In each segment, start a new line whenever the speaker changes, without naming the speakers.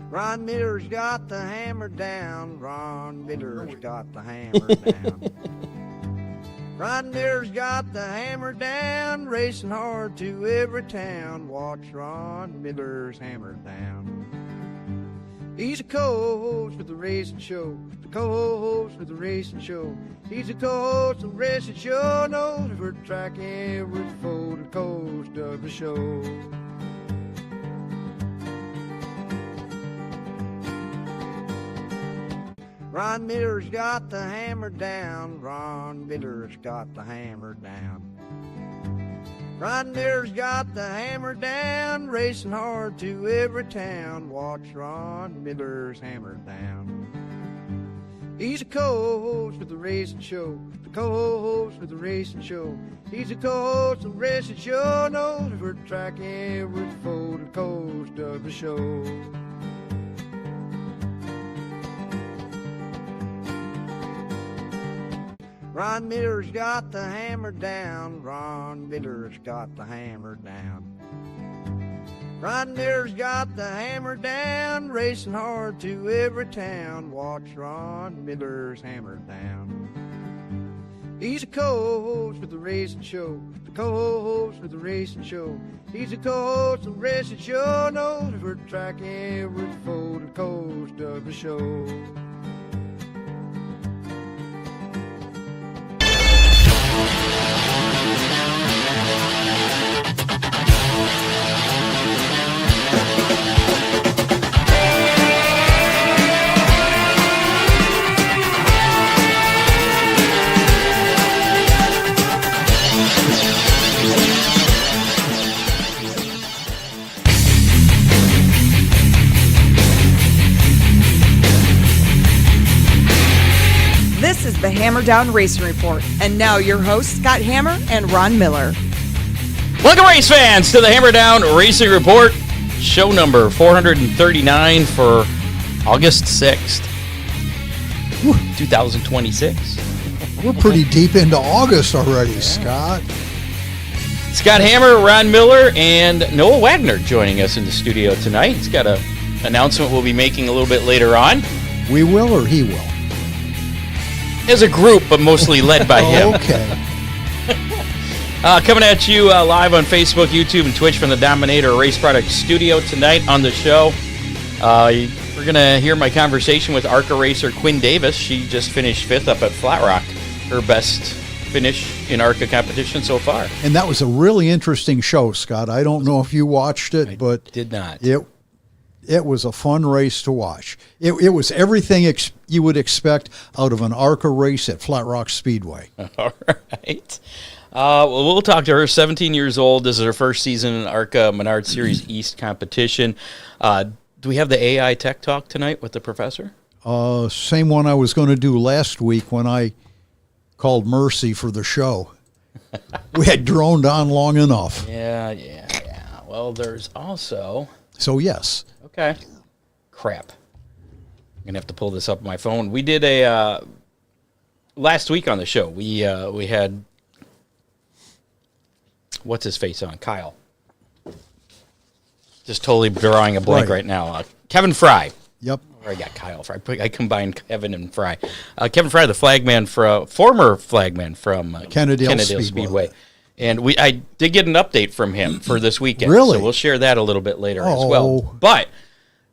Ron Miller's got the hammer down. Ron Miller's got the hammer down. Ron Miller's got the hammer down, racing hard to every town. Watch Ron Miller's hammer down. He's a co-host with the racing show. The co-host with the racing show. He's a co-host of the racing show. Knows every track, every foe, the coast of the show. Ron Miller's got the hammer down. Ron Miller's got the hammer down. Ron Miller's got the hammer down, racing hard to every town. Watch Ron Miller's hammer down. He's a co-host with the racing show. The co-host with the racing show. He's a co-host of the racing show. Knows every track, every foe, the coast of the show. Ron Miller's got the hammer down. Ron Miller's got the hammer down. Ron Miller's got the hammer down, racing hard to every town. Watch Ron Miller's hammer down. He's a co-host with the racing show. The co-host with the racing show. He's a co-host of the racing show. Knows every track, every foe, the coast of the show.
This is the Hammer Down Racing Report. And now your hosts, Scott Hammer and Ron Miller.
Welcome, race fans, to the Hammer Down Racing Report, show number 439 for August 6th, 2026.
We're pretty deep into August already, Scott.
Scott Hammer, Ron Miller, and Noah Wagner joining us in the studio tonight. He's got an announcement we'll be making a little bit later on.
We will or he will?
As a group, but mostly led by him.
Okay.
Coming at you live on Facebook, YouTube, and Twitch from the Dominator Race Product Studio tonight on the show. We're going to hear my conversation with ARCA racer Quinn Davis. She just finished 5th up at Flat Rock. Her best finish in ARCA competition so far.
And that was a really interesting show, Scott. I don't know if you watched it, but
did not.
It was a fun race to watch. It was everything you would expect out of an ARCA race at Flat Rock Speedway.
All right. Well, we'll talk to her. 17 years old. This is her first season in ARCA Menards Series East competition. Do we have the AI Tech Talk tonight with the professor?
Same one I was going to do last week when I called Mercy for the show. We had droned on long enough.
Yeah. Well, there's also...
So, yes.
Okay. Crap. I'm going to have to pull this up on my phone. We did a... last week on the show, we had... What's his face on? Kyle. Just totally drawing a blank right now. Kevin Fry.
Yep.
Or I got Kyle Fry. I combined Kevin and Fry. Kevin Fry, the flagman former flagman from Kennedale Speedway. And I did get an update from him for this weekend.
Really?
So we'll share that a little bit later as well. But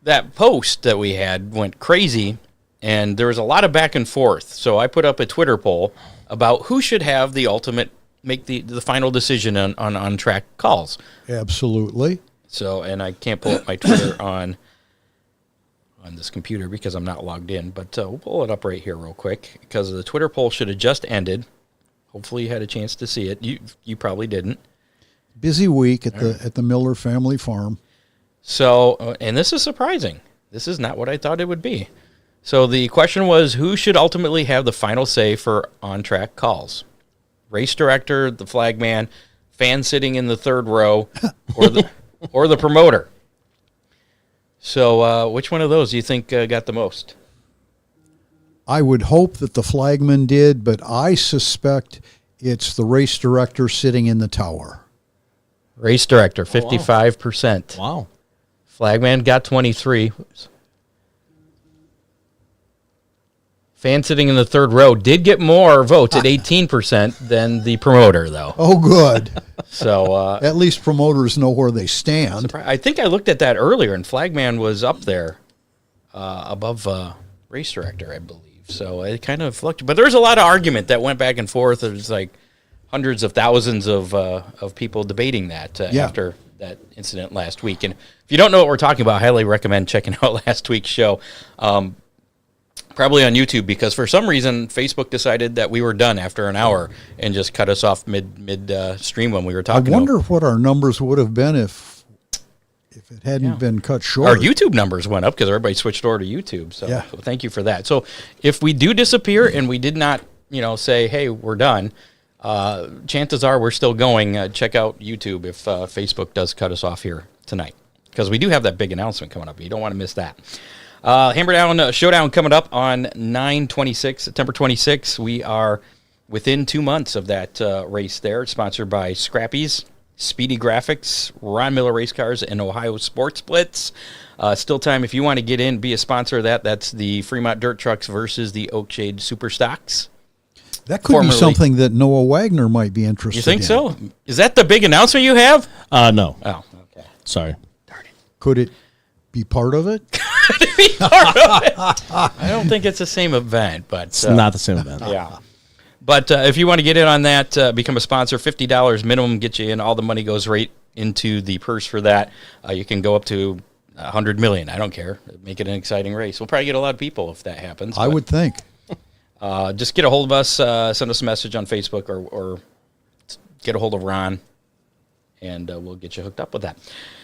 that post that we had went crazy, and there was a lot of back and forth. So I put up a Twitter poll about who should have the ultimate, make the final decision on track calls.
Absolutely.
So, and I can't pull up my Twitter on this computer because I'm not logged in, but we'll pull it up right here real quick because the Twitter poll should have just ended. Hopefully you had a chance to see it. You probably didn't.
Busy week at the Miller family farm.
So, and this is surprising. This is not what I thought it would be. So the question was, who should ultimately have the final say for on-track calls? Race director, the flagman, fan sitting in the third row, or the promoter? So which one of those do you think got the most?
I would hope that the flagman did, but I suspect it's the race director sitting in the tower.
Race director, 55%.
Wow.
Flagman got 23. fan sitting in the third row did get more votes at 18% than the promoter, though.
Oh, good.
So
at least promoters know where they stand.
I think I looked at that earlier, and Flagman was up there above race director, I believe. So it kind of fluctuated. But there was a lot of argument that went back and forth. There was like hundreds of thousands of people debating that after that incident last week. And if you don't know what we're talking about, I highly recommend checking out last week's show. Probably on YouTube, because for some reason Facebook decided that we were done after an hour and just cut us off mid stream when we were talking.
I wonder what our numbers would have been if it hadn't been cut short.
Our YouTube numbers went up because everybody switched over to YouTube. So thank you for that. So if we do disappear and we did not, say, hey, we're done, chances are we're still going. Check out YouTube if Facebook does cut us off here tonight, because we do have that big announcement coming up. You don't want to miss that. Hammer Down Showdown coming up on September 26th. We are within 2 months of that race there. It's sponsored by Scrappy's, Speedy Graphics, Ron Miller Race Cars, and Ohio Sports Blitz. Still time if you want to get in, be a sponsor of that. That's the Fremont Dirt Trucks versus the Oakshade Super Stocks.
That could be something that Noah Wagner might be interested in.
You think so? Is that the big announcement you have?
No.
Oh, okay.
Sorry.
Darn it.
Could it be part of it?
I don't think it's the same event, but
It's not the same event.
yeah. But if you want to get in on that, become a sponsor. $50 minimum get you in. All the money goes right into the purse for that. You can go up to $100 million. I don't care. Make it an exciting race. We'll probably get a lot of people if that happens.
I would think.
Just get a hold of us. Send us a message on Facebook or get a hold of Ron, and we'll get you hooked up with that.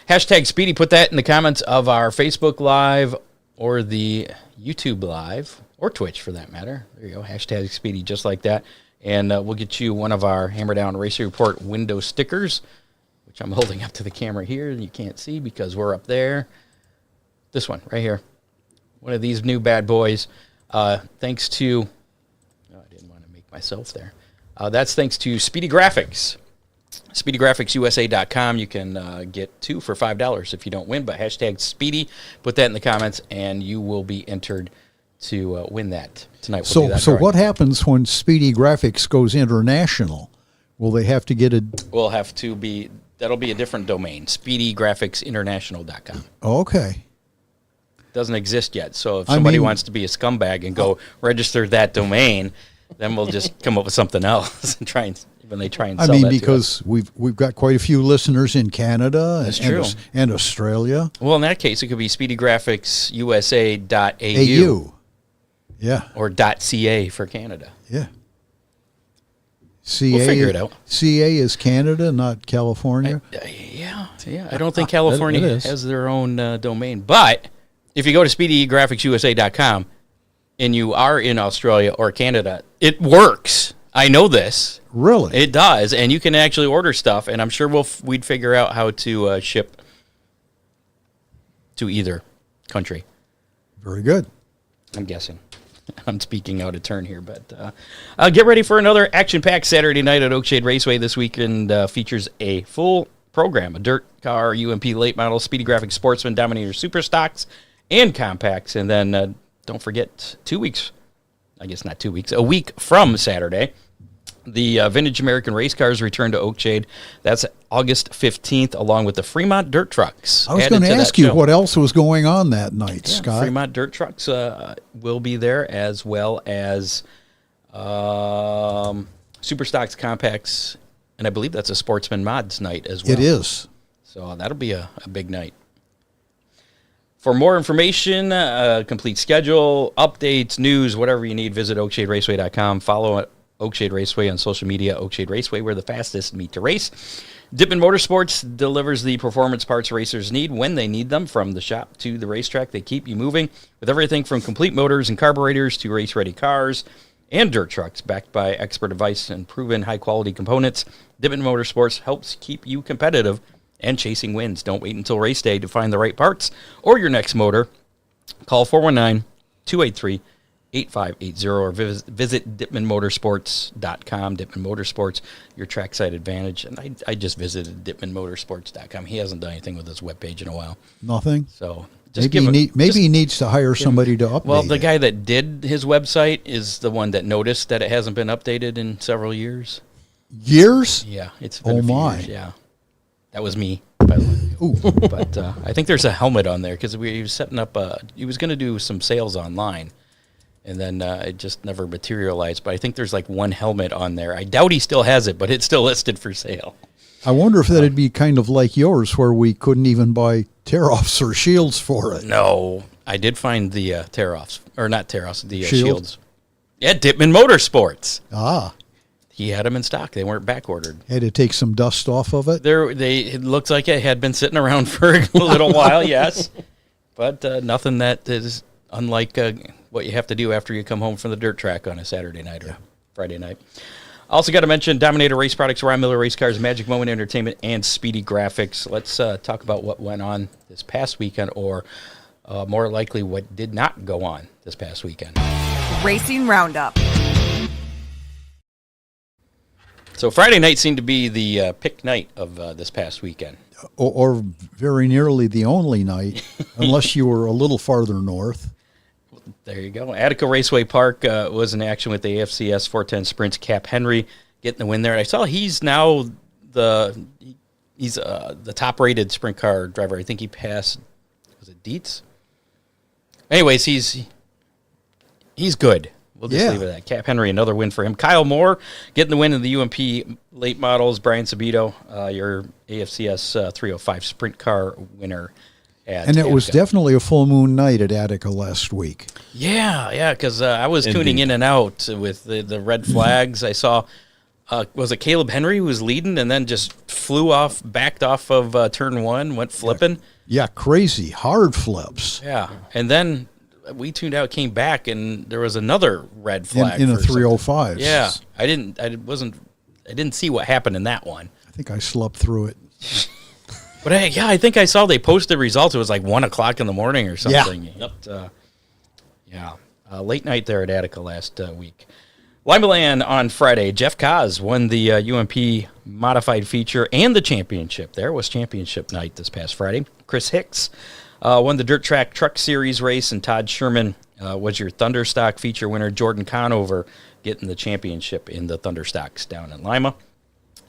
Hashtag Speedy, put that in the comments of our Facebook Live or the YouTube Live, or Twitch for that matter. There you go, hashtag Speedy, just like that. And we'll get you one of our Hammer Down Racing Report window stickers, which I'm holding up to the camera here, and you can't see because we're up there. This one right here. One of these new bad boys. Thanks to... I didn't want to make myself there. That's thanks to Speedy Graphics. SpeedyGraphicsUSA.com. You can get 2 for $5 if you don't win, but hashtag Speedy. Put that in the comments, and you will be entered to win that tonight.
So what happens when Speedy Graphics goes international? Will they have to get a...
That'll be a different domain, SpeedyGraphicsInternational.com.
Okay.
Doesn't exist yet, so if somebody wants to be a scumbag and go register that domain, then we'll just come up with something else and try and sell that
because we've got quite a few listeners in Canada and Australia.
Well, in that case, it could be SpeedyGraphicsUSA.au.
Yeah.
Or .ca for Canada.
Yeah.
We'll figure it out.
CA is Canada, not California.
Yeah. I don't think California has their own domain. But if you go to SpeedyGraphicsUSA.com and you are in Australia or Canada, it works. I know this.
Really?
It does, and you can actually order stuff, and I'm sure we'd figure out how to ship to either country.
Very good.
I'm guessing. I'm speaking out of turn here, but get ready for another action-packed Saturday night at Oakshade Raceway. This weekend features a full program, a dirt car, UMP late model, Speedy Graphics Sportsman, Dominator Super Stocks, and Compacts. And then don't forget a week from Saturday, the Vintage American Race Cars return to Oakshade. That's August 15th, along with the Fremont Dirt Trucks.
I was going to ask you what else was going on that night, Scott.
Fremont Dirt Trucks will be there, as well as Super Stocks, Compacts, and I believe that's a Sportsman Mods night as well.
It is.
So that'll be a big night. For more information, complete schedule, updates, news, whatever you need, visit OakshadeRaceway.com. Follow Oakshade Raceway on social media. Oakshade Raceway, we're the fastest meet to race. Dippin' Motorsports delivers the performance parts racers need when they need them. From the shop to the racetrack, they keep you moving with everything from complete motors and carburetors to race-ready cars and dirt trucks. Backed by expert advice and proven high-quality components, Dippin' Motorsports helps keep you competitive and chasing wins. Don't wait until race day to find the right parts or your next motor. Call 419-283-8580 or visit DippmanMotorsports.com. Dippman Motorsports, your trackside advantage. And I just visited DippmanMotorsports.com. He hasn't done anything with his webpage in a while.
Nothing?
So
Maybe he needs to hire somebody to update.
Well, the guy that did his website is the one that noticed that it hasn't been updated in several years.
Years?
Yeah, it's been a few years, yeah. That was me, by the way.
Ooh.
But I think there's a helmet on there because he was setting up. He was going to do some sales online, and then it just never materialized. But I think there's like one helmet on there. I doubt he still has it, but it's still listed for sale.
I wonder if that'd be kind of like yours, where we couldn't even buy tear-offs or shields for it.
No, I did find the tear-offs, or not tear-offs, the shields. Yeah, Dittman Motorsports.
Ah.
He had them in stock. They weren't back-ordered.
Had to take some dust off of it?
It looked like it had been sitting around for a little while, yes. But nothing that is unlike what you have to do after you come home from the dirt track on a Saturday night or Friday night. Also got to mention Dominator Race Products, Ron Miller Race Cars, Magic Moment Entertainment, and Speedy Graphics. Let's talk about what went on this past weekend, or more likely what did not go on this past weekend.
Racing Roundup.
So Friday night seemed to be the pick night of this past weekend.
Or very nearly the only night, unless you were a little farther north.
There you go. Attica Raceway Park was in action with the AFCS 410 Sprints. Cap Henry getting the win there. I saw he's now the top-rated sprint car driver. I think he passed, was it Dietz? Anyways, he's good. We'll just leave it at that. Cap Henry, another win for him. Kyle Moore getting the win in the UMP late models. Brian Sabito, your AFCS 305 sprint car winner. And
it was definitely a full moon night at Attica last week.
Yeah, because I was tuning in and out with the red flags. I saw, was it Caleb Henry who was leading and then just backed off of turn one, went flipping?
Yeah, crazy, hard flips.
Yeah, and then we tuned out, came back, and there was another red flag.
In a 305.
Yeah, I didn't see what happened in that one.
I think I slept through it.
But I think I saw they posted results. It was like 1 o'clock in the morning or something.
Yeah.
Late night there at Attica last week. Limeland on Friday. Jeff Kaz won the UMP modified feature and the championship. There was championship night this past Friday. Chris Hicks won the Dirt Track Truck Series race, and Todd Sherman was your Thunderstock feature winner. Jordan Conover getting the championship in the Thunderstocks down in Lima.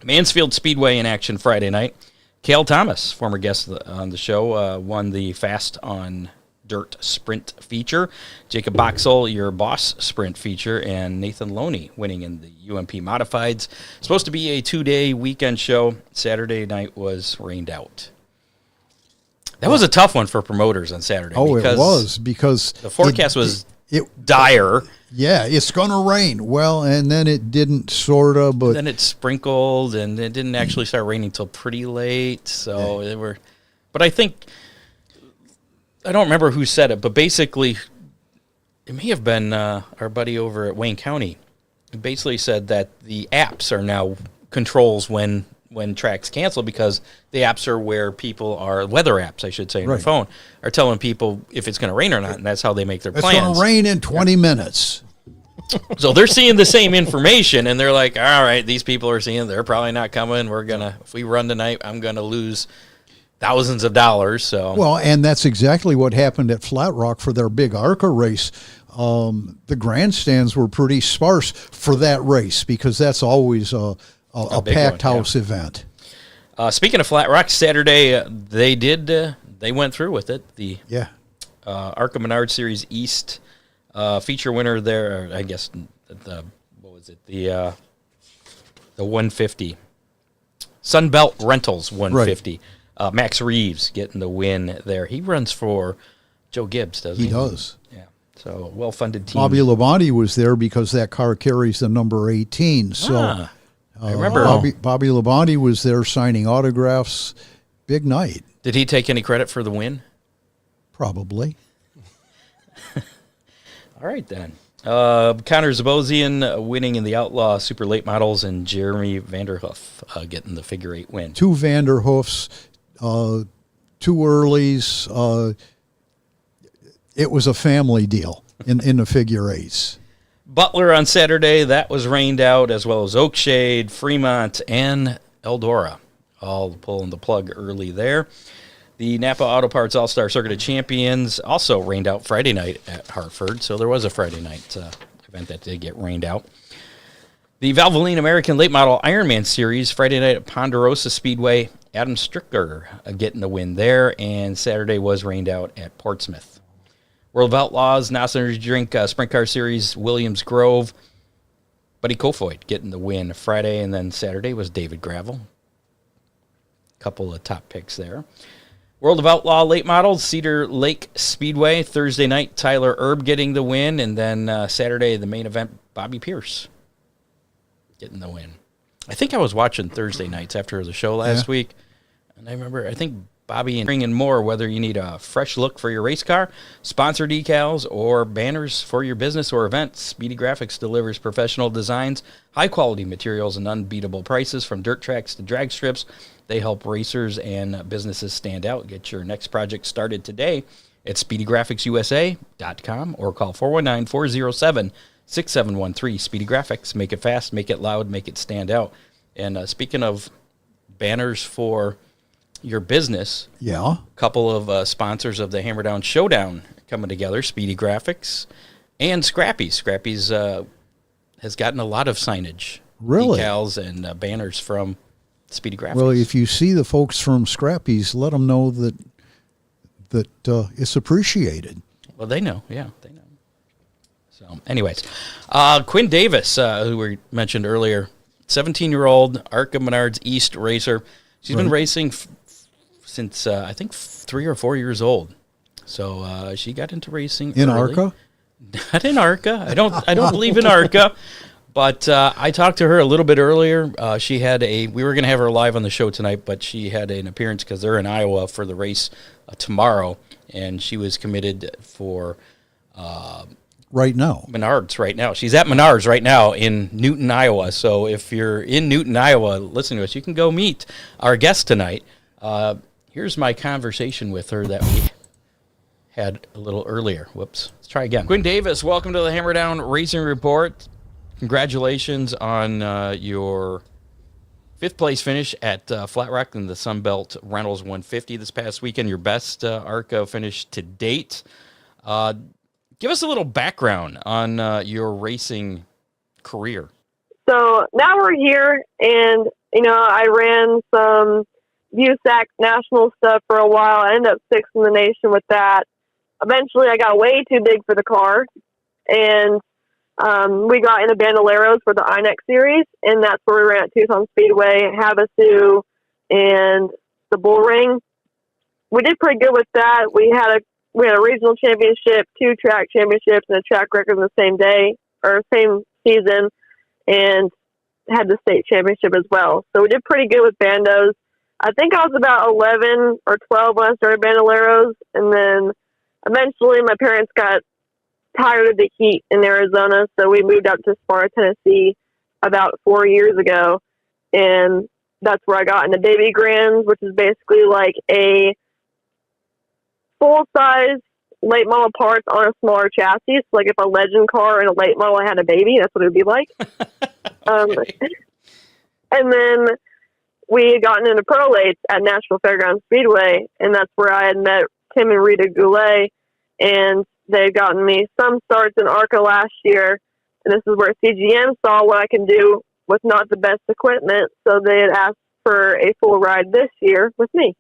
Mansfield Speedway in action Friday night. Cale Thomas, former guest on the show, won the Fast on Dirt Sprint feature. Jacob Boxell, your Boss Sprint feature, and Nathan Loney winning in the UMP Modifieds. Supposed to be a 2-day weekend show. Saturday night was rained out. That was a tough one for promoters on Saturday.
Oh, it was, because
the forecast was dire.
Yeah, it's going to rain. Well, and then it didn't, sort of, but
then it sprinkled, and it didn't actually start raining until pretty late. So they were, but I think, I don't remember who said it, but basically, it may have been our buddy over at Wayne County. He basically said that the apps are now controls when tracks cancel, because the apps are where people are, weather apps, I should say, on their phone, are telling people if it's going to rain or not, and that's how they make their plans.
It's going to rain in 20 minutes.
So they're seeing the same information, and they're like, all right, these people are seeing, they're probably not coming. If we run tonight, I'm going to lose thousands of dollars. So
well, and that's exactly what happened at Flat Rock for their big ARCA race. The grandstands were pretty sparse for that race, because that's always a packed house event.
Speaking of Flat Rock, Saturday they went through with it. The ARCA Menards Series East feature winner there, I guess the 150 Sunbelt Rentals 150. Right. Max Reeves getting the win there. He runs for Joe Gibbs, doesn't he?
He does.
Yeah. So well-funded team.
Bobby Labonte was there because that car carries the number 18. So.
I remember
Bobby Labonte was there signing autographs. Big night.
Did he take any credit for the win?
Probably.
All right, then. Connor Zabosian winning in the Outlaw Super Late Models, and Jeremy Vanderhoof getting the figure 8 win.
2 Vanderhoofs, 2 Earlys. It was a family deal in the figure 8s.
Butler on Saturday, that was rained out, as well as Oakshade, Fremont, and Eldora, all pulling the plug early there. The Napa Auto Parts All-Star Circuit of Champions also rained out Friday night at Hartford, so there was a Friday night event that did get rained out. The Valvoline American Late Model Ironman Series, Friday night at Ponderosa Speedway, Adam Strickler getting the win there, and Saturday was rained out at Portsmouth. World of Outlaws, NOS Energy Drink Sprint Car Series, Williams Grove, Buddy Kofoid getting the win Friday, and then Saturday was David Gravel. Couple of top picks there. World of Outlaw Late Models, Cedar Lake Speedway, Thursday night, Tyler Erb getting the win, and then Saturday, the main event, Bobby Pierce getting the win. I think I was watching Thursday nights after the show last week, and I think Bobby and bringing more, whether you need a fresh look for your race car, sponsor decals, or banners for your business or event, Speedy Graphics delivers professional designs, high-quality materials, and unbeatable prices from dirt tracks to drag strips. They help racers and businesses stand out. Get your next project started today at SpeedyGraphicsUSA.com or call 419-407-6713. Speedy Graphics. Make it fast, make it loud, make it stand out. And speaking of banners for your business, a couple of sponsors of the Hammer Down Showdown coming together, Speedy Graphics and Scrappy's. Scrappy's has gotten a lot of signage, decals, and banners from Speedy Graphics. Well,
if you see the folks from Scrappy's, let them know that it's appreciated.
Well, they know. Yeah, they know. So, anyways, Quinn Davis, who we mentioned earlier, 17-year-old ARCA Menards East racer. She's been racing since, I think, 3 or 4 years old. So she got into racing
in
early.
ARCA?
Not in ARCA. I don't believe in ARCA. But I talked to her a little bit earlier. She had we were going to have her live on the show tonight, but she had an appearance because they're in Iowa for the race tomorrow, and she was committed for
right now.
Menards right now. She's at Menards right now in Newton, Iowa. So if you're in Newton, Iowa, listen to us. You can go meet our guest tonight. Here's my conversation with her that we had a little earlier. Whoops. Let's try again. Quinn Davis, welcome to the Hammer Down Racing Report. Congratulations on your 5th place finish at Flat Rock in the Sunbelt Reynolds 150 this past weekend. Your best ARCA finish to date. Give us a little background on your racing career.
So now we're here, and I ran some USAC national stuff for a while. I ended up 6th in the nation with that. Eventually, I got way too big for the car, and we got into Bandoleros for the INEX series, and that's where we ran at Tucson Speedway, Havasu, and the Bull Ring. We did pretty good with that. We had a regional championship, 2 track championships, and a track record in the same day or same season, and had the state championship as well. So we did pretty good with bandos. I think I was about 11 or 12 when I started Bandoleros, and then eventually my parents got tired of the heat in Arizona, so we moved up to Sparta, Tennessee about 4 years ago, and that's where I got into Baby Grands, which is basically like a full-size late model parts on a smaller chassis. So like if a legend car and a late model had a baby, that's what it would be like. And then we had gotten into prolates at Nashville Fairgrounds Speedway, and that's where I had met Tim and Rita Goulet, and they'd gotten me some starts in ARCA last year, and this is where CGM saw what I can do with not the best equipment, so they had asked for a full ride this year with me.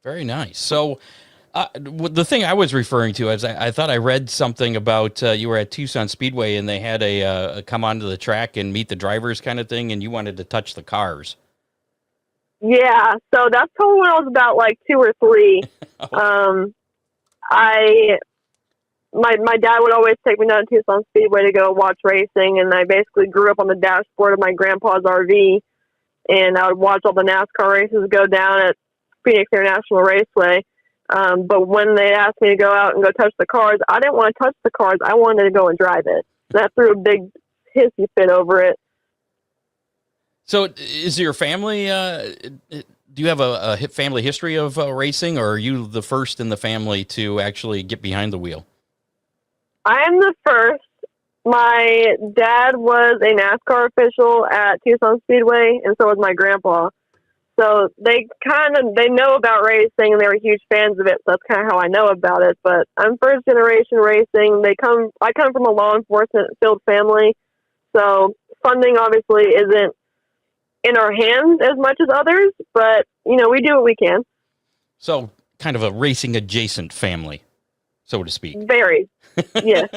Very nice. So the thing I was referring to is I thought I read something about you were at Tucson Speedway and they had a come onto the track and meet the drivers kind of thing, and you wanted to touch the cars.
Yeah, so that's probably when I was about like 2 or 3. My dad would always take me down to Tucson Speedway to go watch racing, and I basically grew up on the dashboard of my grandpa's RV, and I would watch all the NASCAR races go down at Phoenix International Raceway. But when they asked me to go out and go touch the cars, I didn't want to touch the cars. I wanted to go and drive it. And I threw a big hissy fit over it.
So is your family, do you have a family history of racing, or are you the first in the family to actually get behind the wheel?
I am the first. My dad was a NASCAR official at Tucson Speedway, and so was my grandpa. So they know about racing, and they were huge fans of it. So that's kind of how I know about it. But I'm first generation racing. I come from a law enforcement filled family, so funding obviously isn't in our hands as much as others. But we do what we can.
So kind of a racing adjacent family, so to speak.
Very, yes.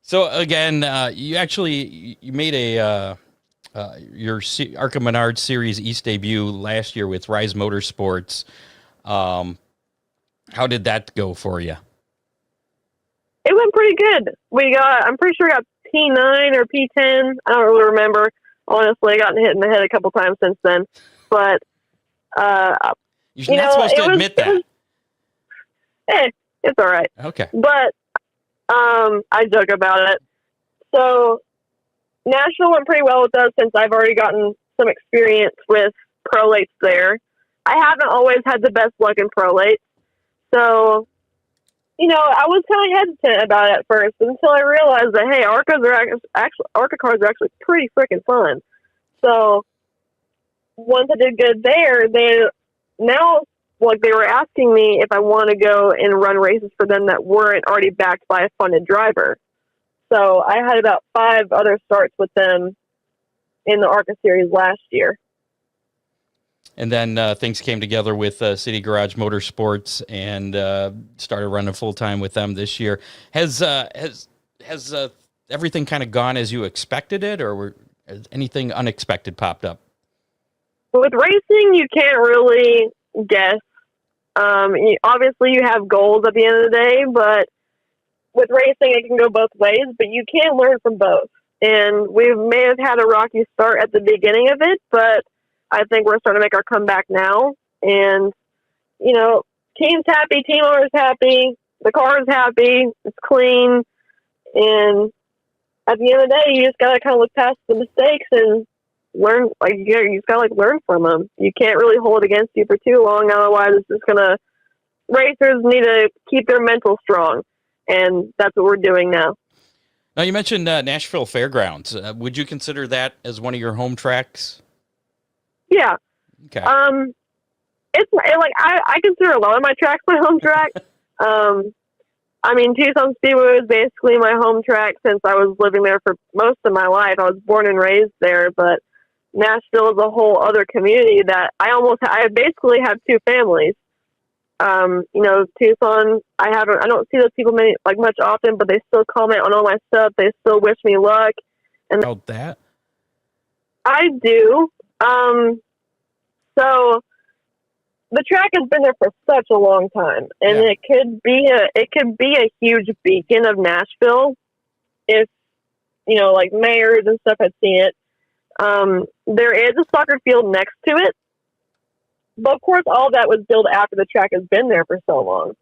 So again, you made your ARCA Menards Series East debut last year with Rise Motorsports. How did that go for you?
It went pretty good. I'm pretty sure we got P9 or P10. I don't really remember. Honestly, I gotten hit in the head a couple times since then. But,
you're not supposed to admit that.
It's all right.
Okay.
But I joke about it. So Nashville went pretty well with us since I've already gotten some experience with prolates there. I haven't always had the best luck in prolates. So, I was kind of hesitant about it at first until I realized that, hey, ARCA cars are actually pretty freaking fun. So once I did good there, they were asking me if I want to go and run races for them that weren't already backed by a funded driver. So I had about 5 other starts with them in the ARCA series last year.
And then things came together with City Garage Motorsports and started running full time with them this year. Has everything kind of gone as you expected it, or has anything unexpected popped up?
With racing, you can't really guess. Obviously, you have goals at the end of the day, but with racing, it can go both ways. But you can learn from both. And we may have had a rocky start at the beginning of it, but I think we're starting to make our comeback now. And, team's happy, team owner's happy, the car's happy, it's clean. And at the end of the day, you just got to kind of look past the mistakes and learn. You just got to learn from them. You can't really hold it against you for too long. Otherwise, it's just going to, racers need to keep their mental strong. And that's what we're doing now.
Now, you mentioned Nashville Fairgrounds. Would you consider that as one of your home tracks?
Yeah.
Okay.
I consider a lot of my tracks my home track. Tucson Speedway was basically my home track since I was living there for most of my life. I was born and raised there, but Nashville is a whole other community that I basically have 2 families. Tucson, I don't see those people much often, but they still comment on all my stuff. They still wish me luck. And
about that?
I do. So the track has been there for such a long time, and it could be a huge beacon of Nashville if, mayors and stuff had seen it. There is a soccer field next to it, but of course all that was built after the track has been there for so long.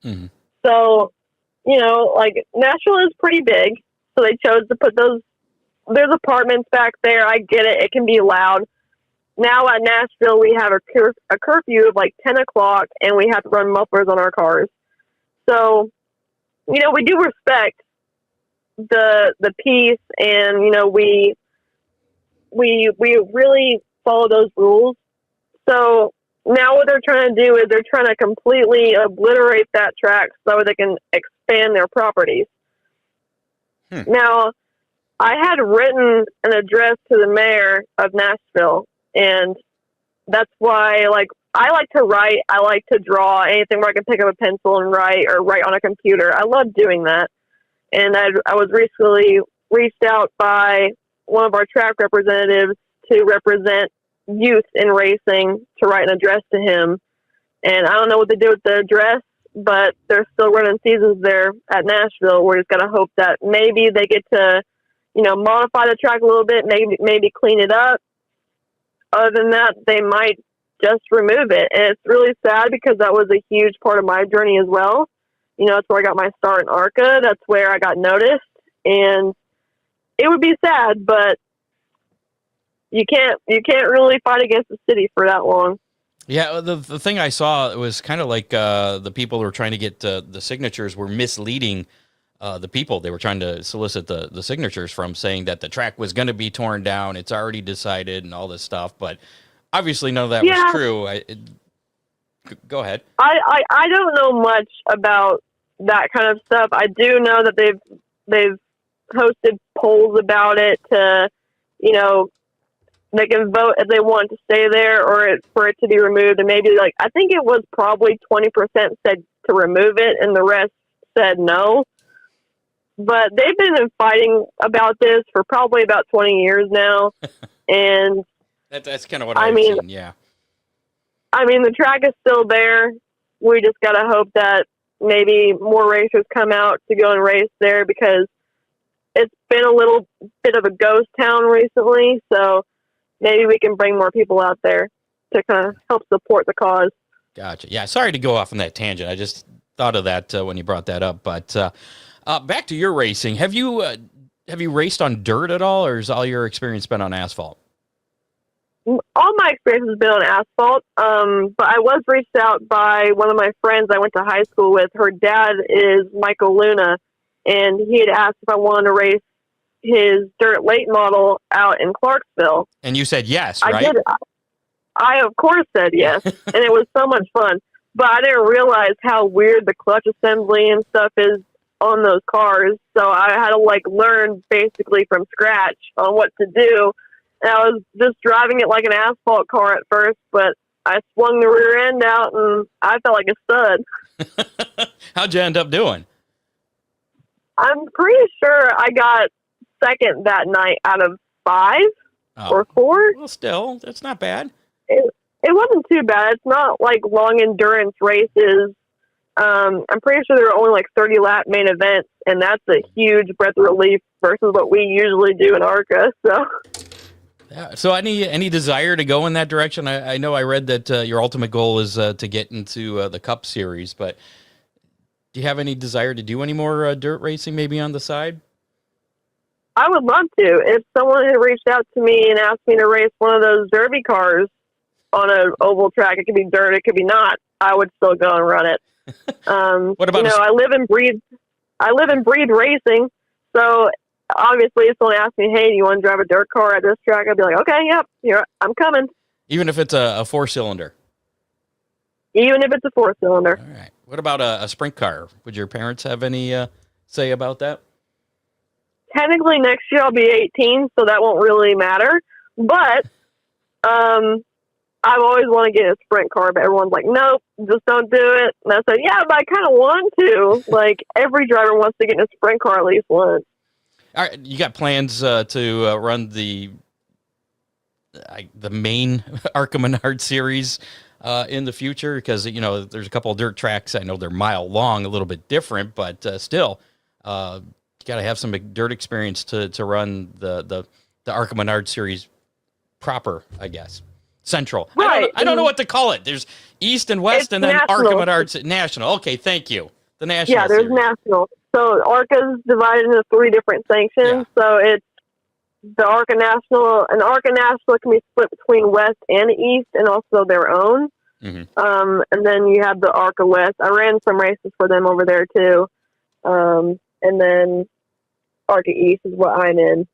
Mm-hmm. So, Nashville is pretty big, so they chose to put there's apartments back there. I get it. It can be loud. Now at Nashville, we have a curfew of 10 o'clock, and we have to run mufflers on our cars. So, we do respect the peace, and, we really follow those rules. So now what they're trying to do is they're trying to completely obliterate that track so they can expand their properties. Now, I had written an address to the mayor of Nashville, and that's why, I like to write, I like to draw, anything where I can pick up a pencil and write, or write on a computer. I love doing that. And I was recently reached out by one of our track representatives to represent youth in racing, to write an address to him. And I don't know what they do with the address, but they're still running seasons there at Nashville. We're just going to hope that maybe they get to, modify the track a little bit, maybe clean it up. Other than that, they might just remove it. And it's really sad because that was a huge part of my journey as well. That's where I got my start in ARCA. That's where I got noticed. And it would be sad, but you can't really fight against the city for that long.
Yeah, the thing I saw was kind of like the people who were trying to get the signatures were misleading the people they were trying to solicit the signatures from, saying that the track was going to be torn down. It's already decided and all this stuff. But obviously none of that
Yeah.
was true. Go ahead.
I don't know much about that kind of stuff. I do know that they've hosted polls about it to, you know, they can vote if they want to stay there or for it to be removed. And maybe, like, I think it was probably 20% said to remove it and the rest said no. But they've been fighting about this for probably about 20 years now. And
That's kind of what I've seen, yeah.
I mean, the track is still there. We just got to hope that maybe more racers come out to go and race there, because it's been a little bit of a ghost town recently. So maybe we can bring more people out there to kind of help support the cause.
Gotcha. Yeah, sorry to go off on that tangent. I just thought of that when you brought that up. But back to your racing. Have you raced on dirt at all, or has all your experience been on asphalt?
All my experience has been on asphalt, but I was reached out by one of my friends I went to high school with. Her dad is Michael Luna, and he had asked if I wanted to race his dirt late model out in Clarksville.
And you said yes, right?
I did. I, of course, said yes, and it was so much fun. But I didn't realize how weird the clutch assembly and stuff is on those cars, so I had to, like, learn basically from scratch on what to do. And I was just driving it like an asphalt car at first, but I swung the rear end out, and I felt like a stud.
How'd you end up doing?
I'm pretty sure I got second that night out of 5 or 4.
Well, still, that's not bad.
It wasn't too bad. It's not like long endurance races. I'm pretty sure there are only like 30 lap main events, and that's a huge breath of relief versus what we usually do in ARCA. So.
Yeah. So any desire to go in that direction? I know I read that your ultimate goal is to get into the Cup Series, but do you have any desire to do any more dirt racing maybe on the side?
I would love to. If someone had reached out to me and asked me to race one of those derby cars on an oval track, it could be dirt, it could be not, I would still go and run it.
What about
I live and breathe racing, so obviously if someone asked me, hey, do you want to drive a dirt car at this track, I'd be like, okay, yep, here, I'm coming.
Even if it's a 4-cylinder?
Even if it's a 4-cylinder.
All right. What about a sprint car? Would your parents have any say about that?
Technically next year I'll be 18, so that won't really matter, but I've always wanted to get a sprint car, but everyone's like, nope, just don't do it. And I said, yeah, but I kind of want to. Like, every driver wants to get in a sprint car at least once.
All right, you got plans to run the main ARCA Menards series in the future? Because, you know, there's a couple of dirt tracks. I know they're mile long, a little bit different, but still, you got to have some dirt experience to run the ARCA Menards series proper, I guess. Central.
Right.
I don't know what to call it. There's East and West, and then
national.
ARCA Menards National. Okay, thank you. The National
Yeah, there's
series.
national. So ARCA's divided into 3 different sanctions.
Yeah.
So it's the ARCA National, and ARCA National can be split between West and East, and also their own.
Mm-hmm.
And then you have the ARCA West. I ran some races for them over there too. And then ARCA East is what I'm in.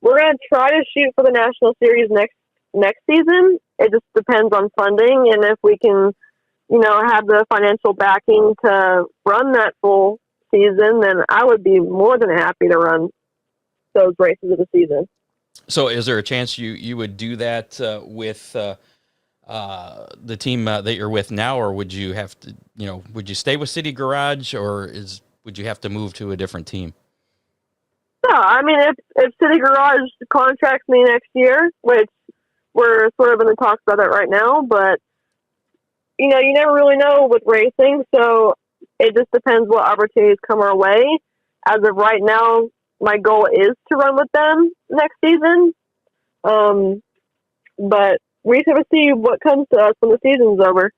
We're going to try to shoot for the National Series next season. It just depends on funding, and if we can, you know, have the financial backing to run that full season, then I would be more than happy to run those races of the season.
So is there a chance you would do that with the team that you're with now, or would you have to, you know, would you stay with City Garage, or would you have to move to a different team?
No, I mean, if City Garage contracts me next year, which we're sort of in the talks about that right now, but, you know, you never really know with racing, so it just depends what opportunities come our way. As of right now, my goal is to run with them next season, but we have to see what comes to us when the season's over.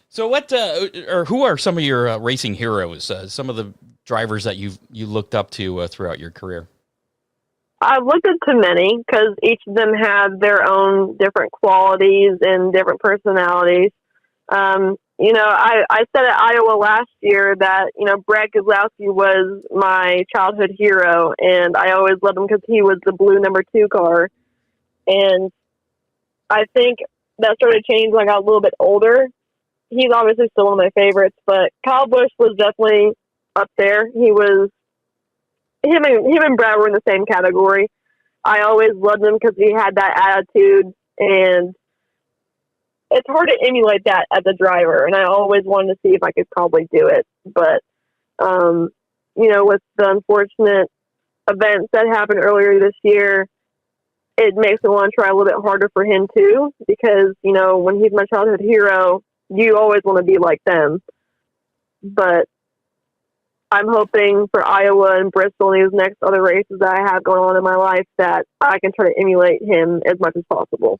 So what, or who are some of your racing heroes, some of the drivers that you looked up to throughout your career?
I've looked up to many because each of them have their own different qualities and different personalities. You know, I said at Iowa last year that, you know, Brad Keselowski was my childhood hero, and I always loved him because he was the blue number 2 car. And I think that started changing when I got a little bit older. He's obviously still one of my favorites, but Kyle Busch was definitely up there. Him and Brad were in the same category. I always loved him because he had that attitude, and it's hard to emulate that as a driver. And I always wanted to see if I could probably do it, but with the unfortunate events that happened earlier this year, it makes me want to try a little bit harder for him too, because, when he's my childhood hero, you always want to be like them. But I'm hoping for Iowa and Bristol and these next other races that I have going on in my life that I can try to emulate him as much as possible.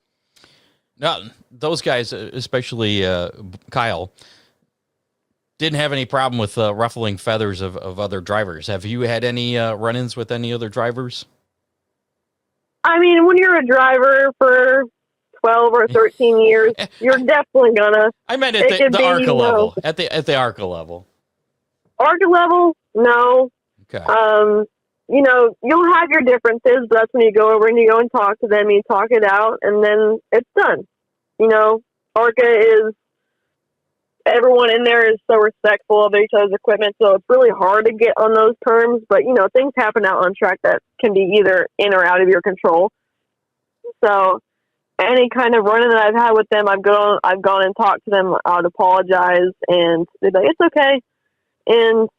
Now, those guys, especially Kyle, didn't have any problem with ruffling feathers of other drivers. Have you had any run-ins with any other drivers?
I mean, when you're a driver for 12 or 13 years, you're definitely gonna.
I meant at the ARCA level. At the ARCA level.
ARCA level, no.
Okay.
You'll have your differences, but that's when you go over and you go and talk to them, you talk it out, and then it's done. ARCA is, everyone in there is so respectful of each other's equipment, so it's really hard to get on those terms, but, things happen out on track that can be either in or out of your control. So any kind of run-in that I've had with them, I've gone and talked to them, I would apologize, and they'd be like, it's okay. And,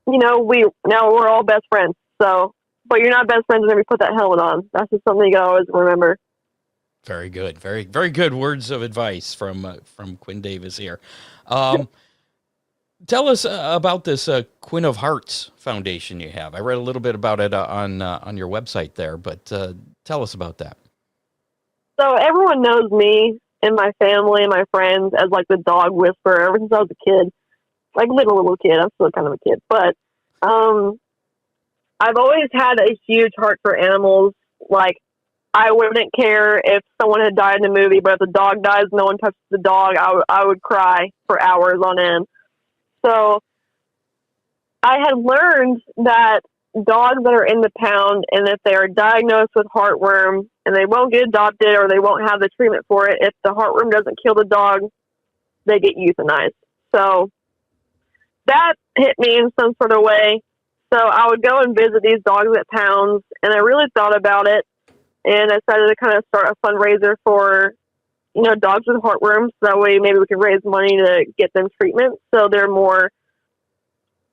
we're all best friends. So, but you're not best friends whenever you put that helmet on. That's just something you gotta always remember.
Very good. Very, very good words of advice from Quinn Davis here. Tell us about this Quinn of Hearts Foundation you have. I read a little bit about it on your website there, but tell us about that.
So everyone knows me and my family and my friends as like the dog whisperer ever since I was a kid, like little kid. I'm still kind of a kid, but I've always had a huge heart for animals. Like, I wouldn't care if someone had died in a movie, but if the dog dies, no one touches the dog, I would cry for hours on end. So I had learned that dogs that are in the pound, and if they are diagnosed with heartworm and they won't get adopted or they won't have the treatment for it, if the heartworm doesn't kill the dog, they get euthanized. So that hit me in some sort of way. So I would go and visit these dogs at pounds, and I really thought about it, and I decided to kind of start a fundraiser for, dogs with heartworms. So that way maybe we can raise money to get them treatment so they're more,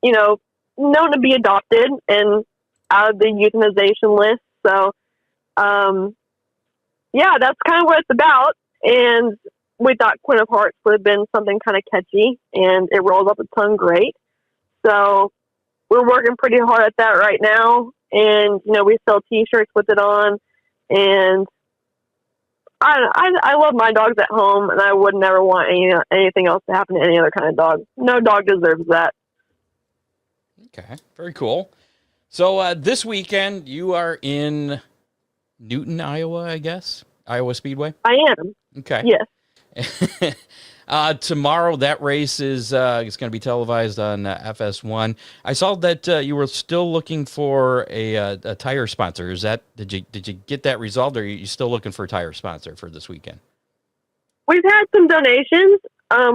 known to be adopted and out of the euthanization list. So, that's kind of what it's about. And we thought Quinn of Hearts would have been something kind of catchy, and it rolls off the tongue great. So we're working pretty hard at that right now. And, we sell t-shirts with it on, and I love my dogs at home, and I would never want anything else to happen to any other kind of dog. No dog deserves that.
Okay, very cool. So this weekend you are in Newton, Iowa, I guess? Iowa Speedway?
I am.
Okay.
Yes.
Tomorrow, that race is it's going to be televised on FS1. I saw that you were still looking for a tire sponsor. Is that did you get that resolved, or are you still looking for a tire sponsor for this weekend?
We've had some donations.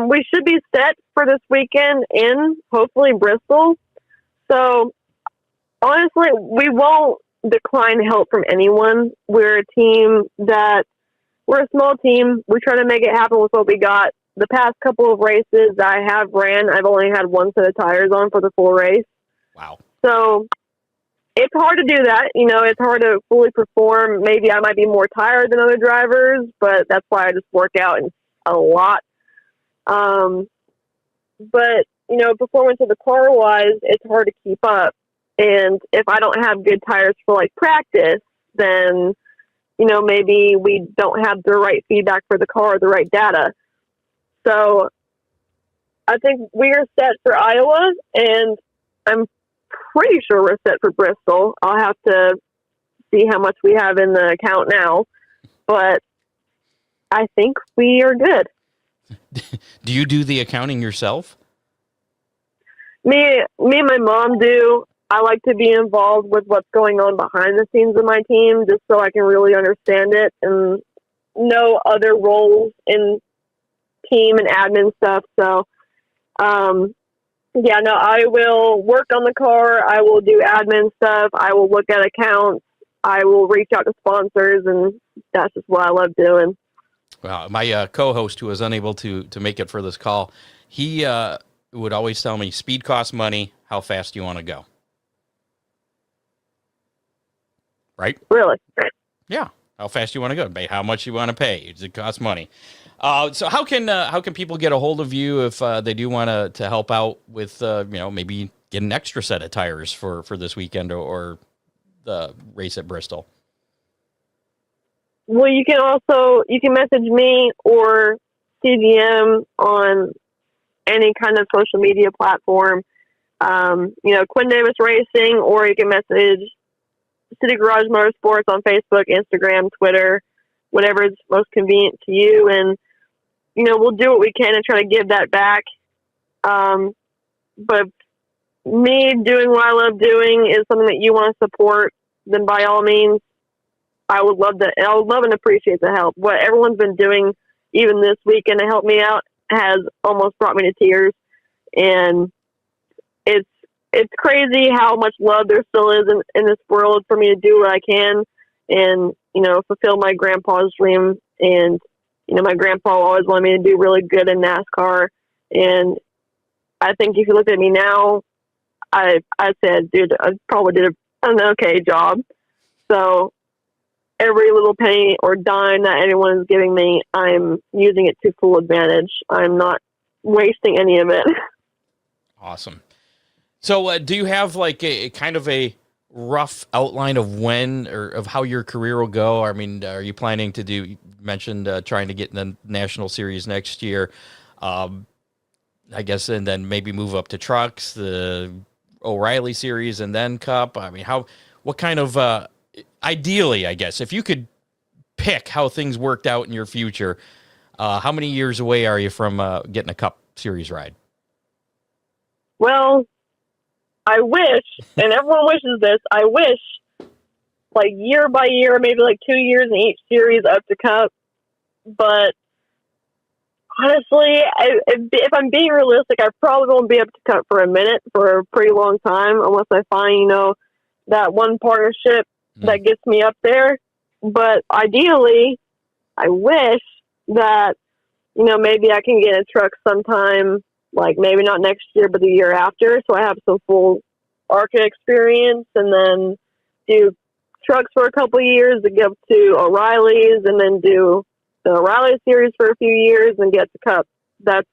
We should be set for this weekend in hopefully Bristol. So honestly, we won't decline help from anyone. We're a small team. We try to make it happen with what we got. The past couple of races that I have ran, I've only had one set of tires on for the full race.
Wow.
So it's hard to do that. It's hard to fully perform. Maybe I might be more tired than other drivers, but that's why I just work out a lot. But, performance of the car wise, it's hard to keep up. And if I don't have good tires for like practice, then, maybe we don't have the right feedback for the car, the right data. So I think we are set for Iowa, and I'm pretty sure we're set for Bristol. I'll have to see how much we have in the account now, but I think we are good.
Do you do the accounting yourself?
Me and my mom do. I like to be involved with what's going on behind the scenes of my team, just so I can really understand it and no other roles in team and admin stuff. So, yeah, no, I will work on the car. I will do admin stuff. I will look at accounts. I will reach out to sponsors, and that's just what I love doing.
Well, my co-host who was unable to make it for this call, he would always tell me, speed costs money. How fast do you want to go? Right?
Really?
Yeah. How fast you want to go? Pay how much you want to pay. It costs money. So how can people get a hold of you if they do want to help out with maybe get an extra set of tires for this weekend or the race at Bristol?
Well, you can message me or CGM on any kind of social media platform. Quinn Davis Racing, or you can message City Garage Motorsports on Facebook, Instagram, Twitter, whatever is most convenient to you. And, we'll do what we can and try to give that back. But me doing what I love doing is something that you want to support, then by all means, I would love and appreciate the help. What everyone's been doing, even this weekend, to help me out has almost brought me to tears. And it's crazy how much love there still is in this world for me to do what I can and, fulfill my grandpa's dream. And, my grandpa always wanted me to do really good in NASCAR. And I think if you look at me now, I said, dude, I probably did an okay job. So every little penny or dime that anyone is giving me, I'm using it to full advantage. I'm not wasting any of it.
Awesome. So do you have like a kind of a rough outline of when or of how your career will go? I mean, are you planning to you mentioned trying to get in the National Series next year, I guess, and then maybe move up to trucks, the O'Reilly Series, and then Cup? I mean, what kind of, ideally, I guess, if you could pick how things worked out in your future, how many years away are you from getting a Cup Series ride?
Well, I wish, and everyone wishes this, I wish, like year by year, maybe like 2 years in each series up to Cup. But honestly, if I'm being realistic, I probably won't be up to Cup for a pretty long time, unless I find, that one partnership that gets me up there. But ideally, I wish that, maybe I can get a truck sometime, like maybe not next year, but the year after. So I have some full ARCA experience, and then do trucks for a couple of years to get up to O'Reilly's, and then do the O'Reilly Series for a few years and get to Cup. That's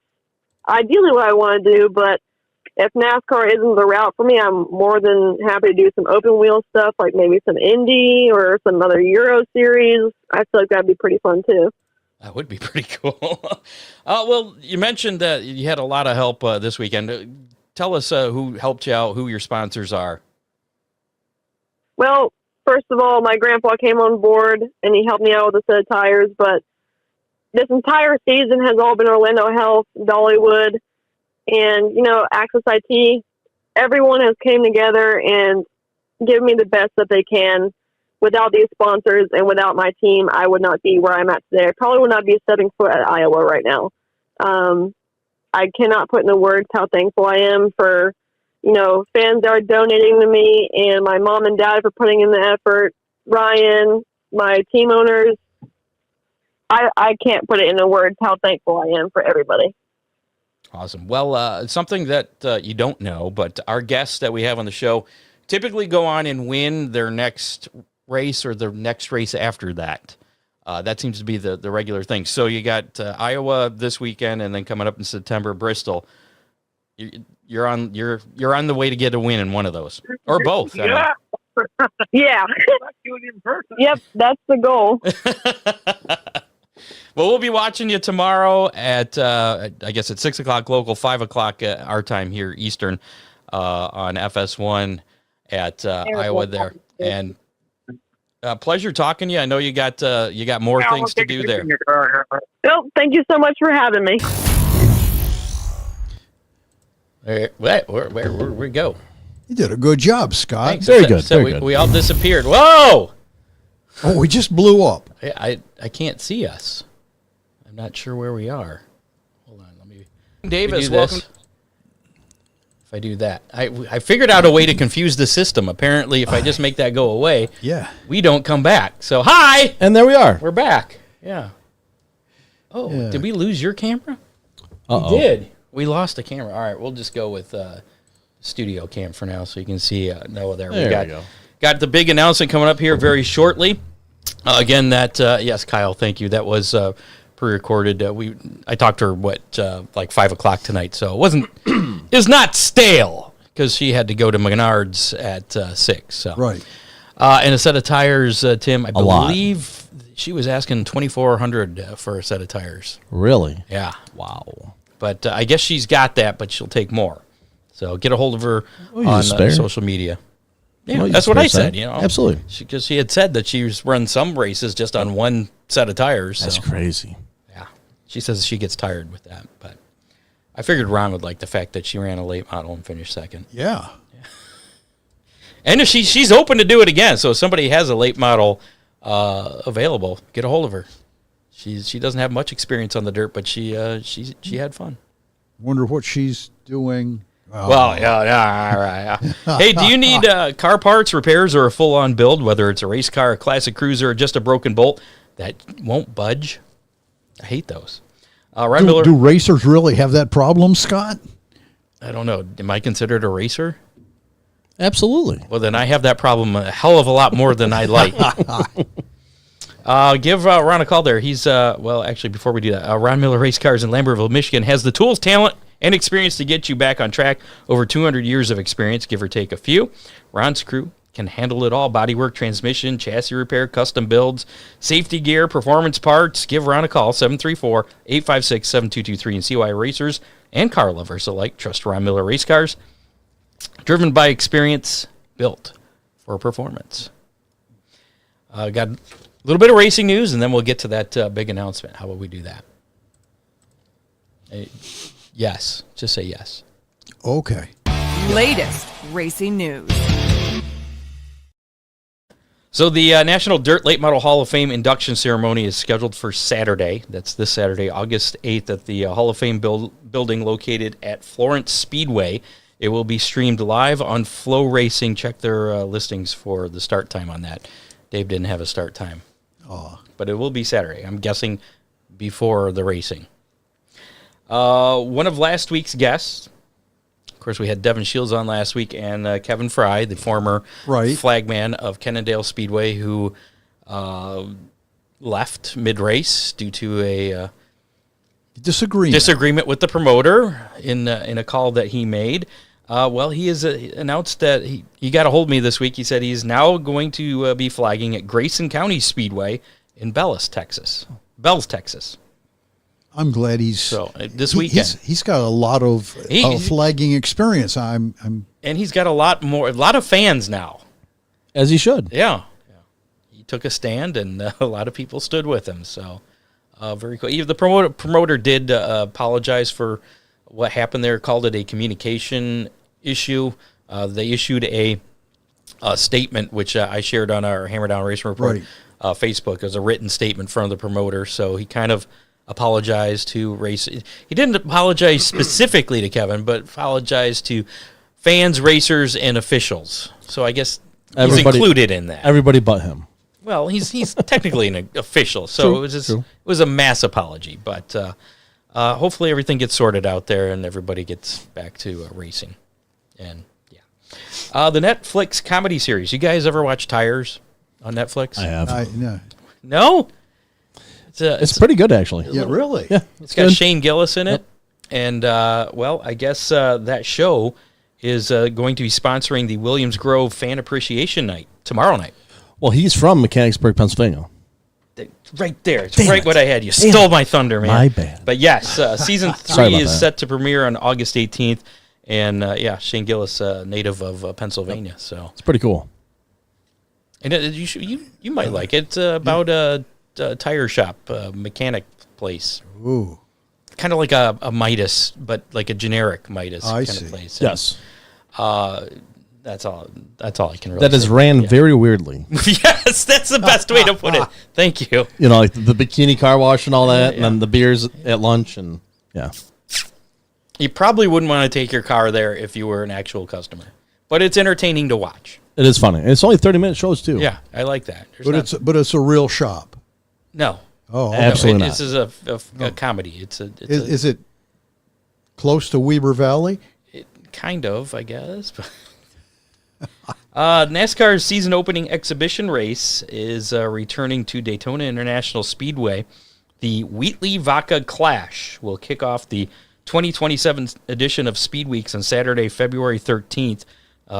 ideally what I want to do. But if NASCAR isn't the route for me, I'm more than happy to do some open wheel stuff, like maybe some Indy or some other Euro Series. I feel like that'd be pretty fun too.
That would be pretty cool. Well, you mentioned that you had a lot of help this weekend. Tell us who helped you out, who your sponsors are.
Well, first of all, my grandpa came on board and he helped me out with a set of tires. But this entire season has all been Orlando Health, Dollywood, and, Access IT. Everyone has came together and given me the best that they can. Without these sponsors and without my team, I would not be where I'm at today. I probably would not be stepping foot at Iowa right now. I cannot put into words how thankful I am for, fans that are donating to me, and my mom and dad for putting in the effort, Ryan, my team owners. I can't put it into words how thankful I am for everybody.
Awesome. Well, something that you don't know, but our guests that we have on the show typically go on and win their next race or the next race after that. That seems to be the regular thing. So you got Iowa this weekend, and then coming up in September, Bristol. You're on the way to get a win in one of those or both.
Yeah. Yeah. Yep, that's the goal.
Well, we'll be watching you tomorrow at I guess at 6 o'clock local, 5 o'clock our time here Eastern on FS1 at Iowa there. And pleasure talking to you. I know you got more things to do there.
Well, thank you so much for having me.
Where we go?
You did a good job, Scott.
Thanks.
Very good.
So
Very good.
we all disappeared. Whoa!
Oh, we just blew up.
I can't see us. I'm not sure where we are. Hold on, let me. Davis, welcome. If I do that, I figured out a way to confuse the system. Apparently, if I just make that go away, we don't come back. So hi,
and there we are.
We're back. Yeah. Oh, did we lose your camera?
Uh-oh.
We did. We lost a camera. All right, we'll just go with studio cam for now, so you can see Noah there.
There we go.
Got the big announcement coming up here very shortly. Again, that yes, Kyle, thank you. That was pre-recorded. I talked to her like 5 o'clock tonight, so it wasn't. It's not stale because she had to go to Menards at 6. So
Right.
And a set of tires, Tim. I believe
lot.
she was asking $2,400 for a set of tires.
Really?
Yeah.
Wow.
But I guess she's got that, but she'll take more. So get a hold of her on social media. Yeah, that's what I said. You know,
absolutely.
Because she had said that she's run some races just on one set of tires.
That's crazy.
Yeah, she says she gets tired with that, but I figured Ron would like the fact that she ran a late model and finished second.
Yeah.
And if she's open to do it again, so if somebody has a late model available, get a hold of her. She doesn't have much experience on the dirt, but she had fun.
Wonder what she's doing.
Well, yeah, all right. Yeah. Hey, do you need car parts, repairs, or a full-on build, whether it's a race car, a classic cruiser, or just a broken bolt that won't budge? I hate those. Ron Miller.
Do racers really have that problem, Scott?
I don't know. Am I considered a racer?
Absolutely.
Well, then I have that problem a hell of a lot more than I like. Give Ron a call there. He's, well, actually, before we do that, Ron Miller Race Cars in Lambertville, Michigan has the tools, talent, and experience to get you back on track. Over 200 years of experience, give or take a few. Ron's crew can handle it all. Bodywork, transmission, chassis repair, custom builds, safety gear, performance parts. Give Ron a call, 734-856-7223. And see why racers and car lovers alike trust Ron Miller Race Cars. Driven by experience, built for performance. Got a little bit of racing news, and then we'll get to that big announcement. How about we do that? Yes. Just say yes.
Okay.
Latest racing news.
So the National Dirt Late Model Hall of Fame induction ceremony is scheduled for Saturday. That's this Saturday, August 8th, at the Hall of Fame building located at Florence Speedway. It will be streamed live on Flow Racing. Check their listings for the start time on that. Dave didn't have a start time. But it will be Saturday. I'm guessing before the racing. One of last week's guests, of course, we had Devin Shields on last week, and Kevin Fry, the former flagman of Cannondale Speedway, who left mid-race due to a disagreement with the promoter in a call that he made. Well, he has announced that he got a hold of me this week. He said he's now going to be flagging at Grayson County Speedway in Bells, Texas.
I'm glad
this weekend.
He's got a lot of flagging experience. And
he's got a lot of fans now,
as he should.
Yeah. He took a stand, and a lot of people stood with him. So very cool. The promoter did apologize for what happened there. Called it a communication issue. They issued a statement, which I shared on our Hammer Down Racing Report Facebook, as a written statement from the promoter. So he kind of apologized to race. He didn't apologize specifically to Kevin, but apologized to fans, racers, and officials. So I guess he's included in that.
Everybody but him.
Well, he's technically an official, so it was a mass apology. But hopefully everything gets sorted out there and everybody gets back to racing. And the Netflix comedy series. You guys ever watch Tires on Netflix?
I have.
No?
It's pretty good, actually.
Yeah, really?
Yeah.
It's got Shane Gillis in it. And, well, I guess that show is going to be sponsoring the Williams Grove Fan Appreciation Night tomorrow night.
Well, he's from Mechanicsburg, Pennsylvania.
Right there. It's what I had. You stole my thunder, man.
My bad.
But yes, season 3 is set to premiere on August 18th. And, Shane Gillis, native of Pennsylvania. So
it's pretty cool.
And you might like it. It's about a tire shop, mechanic place.
Ooh.
Kind of like a Midas, but like a generic Midas kind of place.
Yes.
That's all I can really
That is
say.
ran very weirdly.
Yes, that's the best way to put it. Thank you.
You know, like the bikini car wash and all that, and then the beers at lunch, and yeah.
You probably wouldn't want to take your car there if you were an actual customer, but it's entertaining to watch.
It is funny. And it's only 30-minute shows too.
Yeah, I like that.
But it's a real shop.
No.
Oh, okay.
Absolutely not.
This is a comedy.
Is it close to Weber Valley?
Kind of, I guess. NASCAR's season opening exhibition race is returning to Daytona International Speedway. The Wheatley Vaca Clash will kick off the 2027 edition of Speed Weeks on Saturday, February 13th,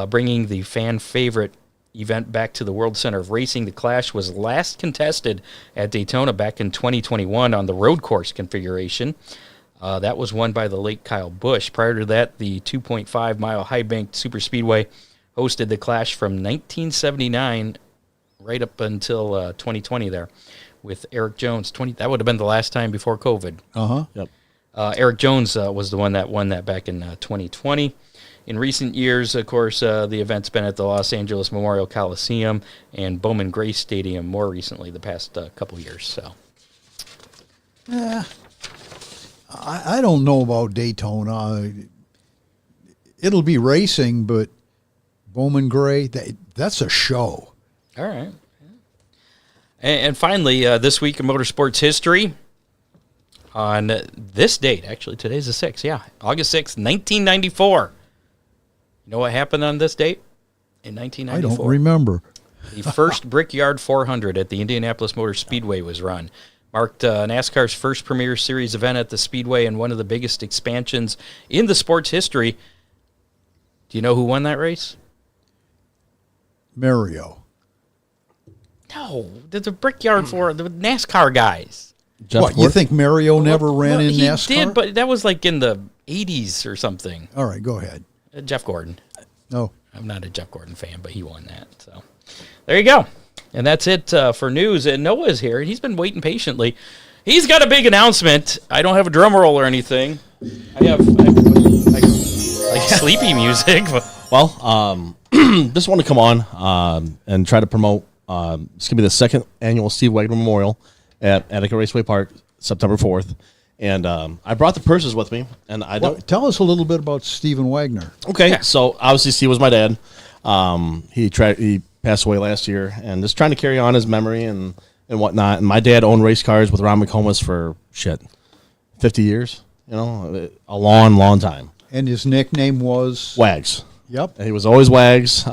bringing the fan favorite event back to the World Center of Racing. The Clash was last contested at Daytona back in 2021 on the road course configuration. That was won by the late Kyle Busch. Prior to that, the 2.5-mile high-banked superspeedway hosted the Clash from 1979 right up until 2020 there with Eric Jones. That would have been the last time before COVID.
Uh-huh.
Yep.
Eric Jones was the one that won that back in 2020. In recent years, of course, the event's been at the Los Angeles Memorial Coliseum and Bowman Gray Stadium more recently the past couple years. So,
I don't know about Daytona. It'll be racing, but Bowman Gray, that's a show.
all right. And finally, this week in motorsports history, on this date, actually, today's the 6th, August 6th, 1994. You know what happened on this date in 1994?
I don't remember.
The first Brickyard 400 at the Indianapolis Motor Speedway was run. Marked NASCAR's first Premier Series event at the Speedway and one of the biggest expansions in the sport's history. Do you know who won that race?
Mario.
No, the Brickyard for the NASCAR guys.
Jeff
What, you
Gordon?
think Mario never ran in
he
NASCAR?
He did, but that was like in the 80s or something.
All right, go ahead.
Jeff Gordon.
No.
I'm not a Jeff Gordon fan, but he won that. So there you go. And that's it for news. And Noah's here. He's been waiting patiently. He's got a big announcement. I don't have a drum roll or anything. I have like sleepy music.
Well, just want to come on and try to promote. It's going to be the second annual Steve Wagner Memorial at Attica Raceway Park, September 4th. And I brought the purses with me. And
Tell us a little bit about Stephen Wagner.
Okay, so obviously Steve was my dad. He passed away last year, and just trying to carry on his memory and whatnot. And my dad owned race cars with Ron McComas for 50 years. You know, a long, long time.
And his nickname was?
Wags.
Yep.
He was always Wags.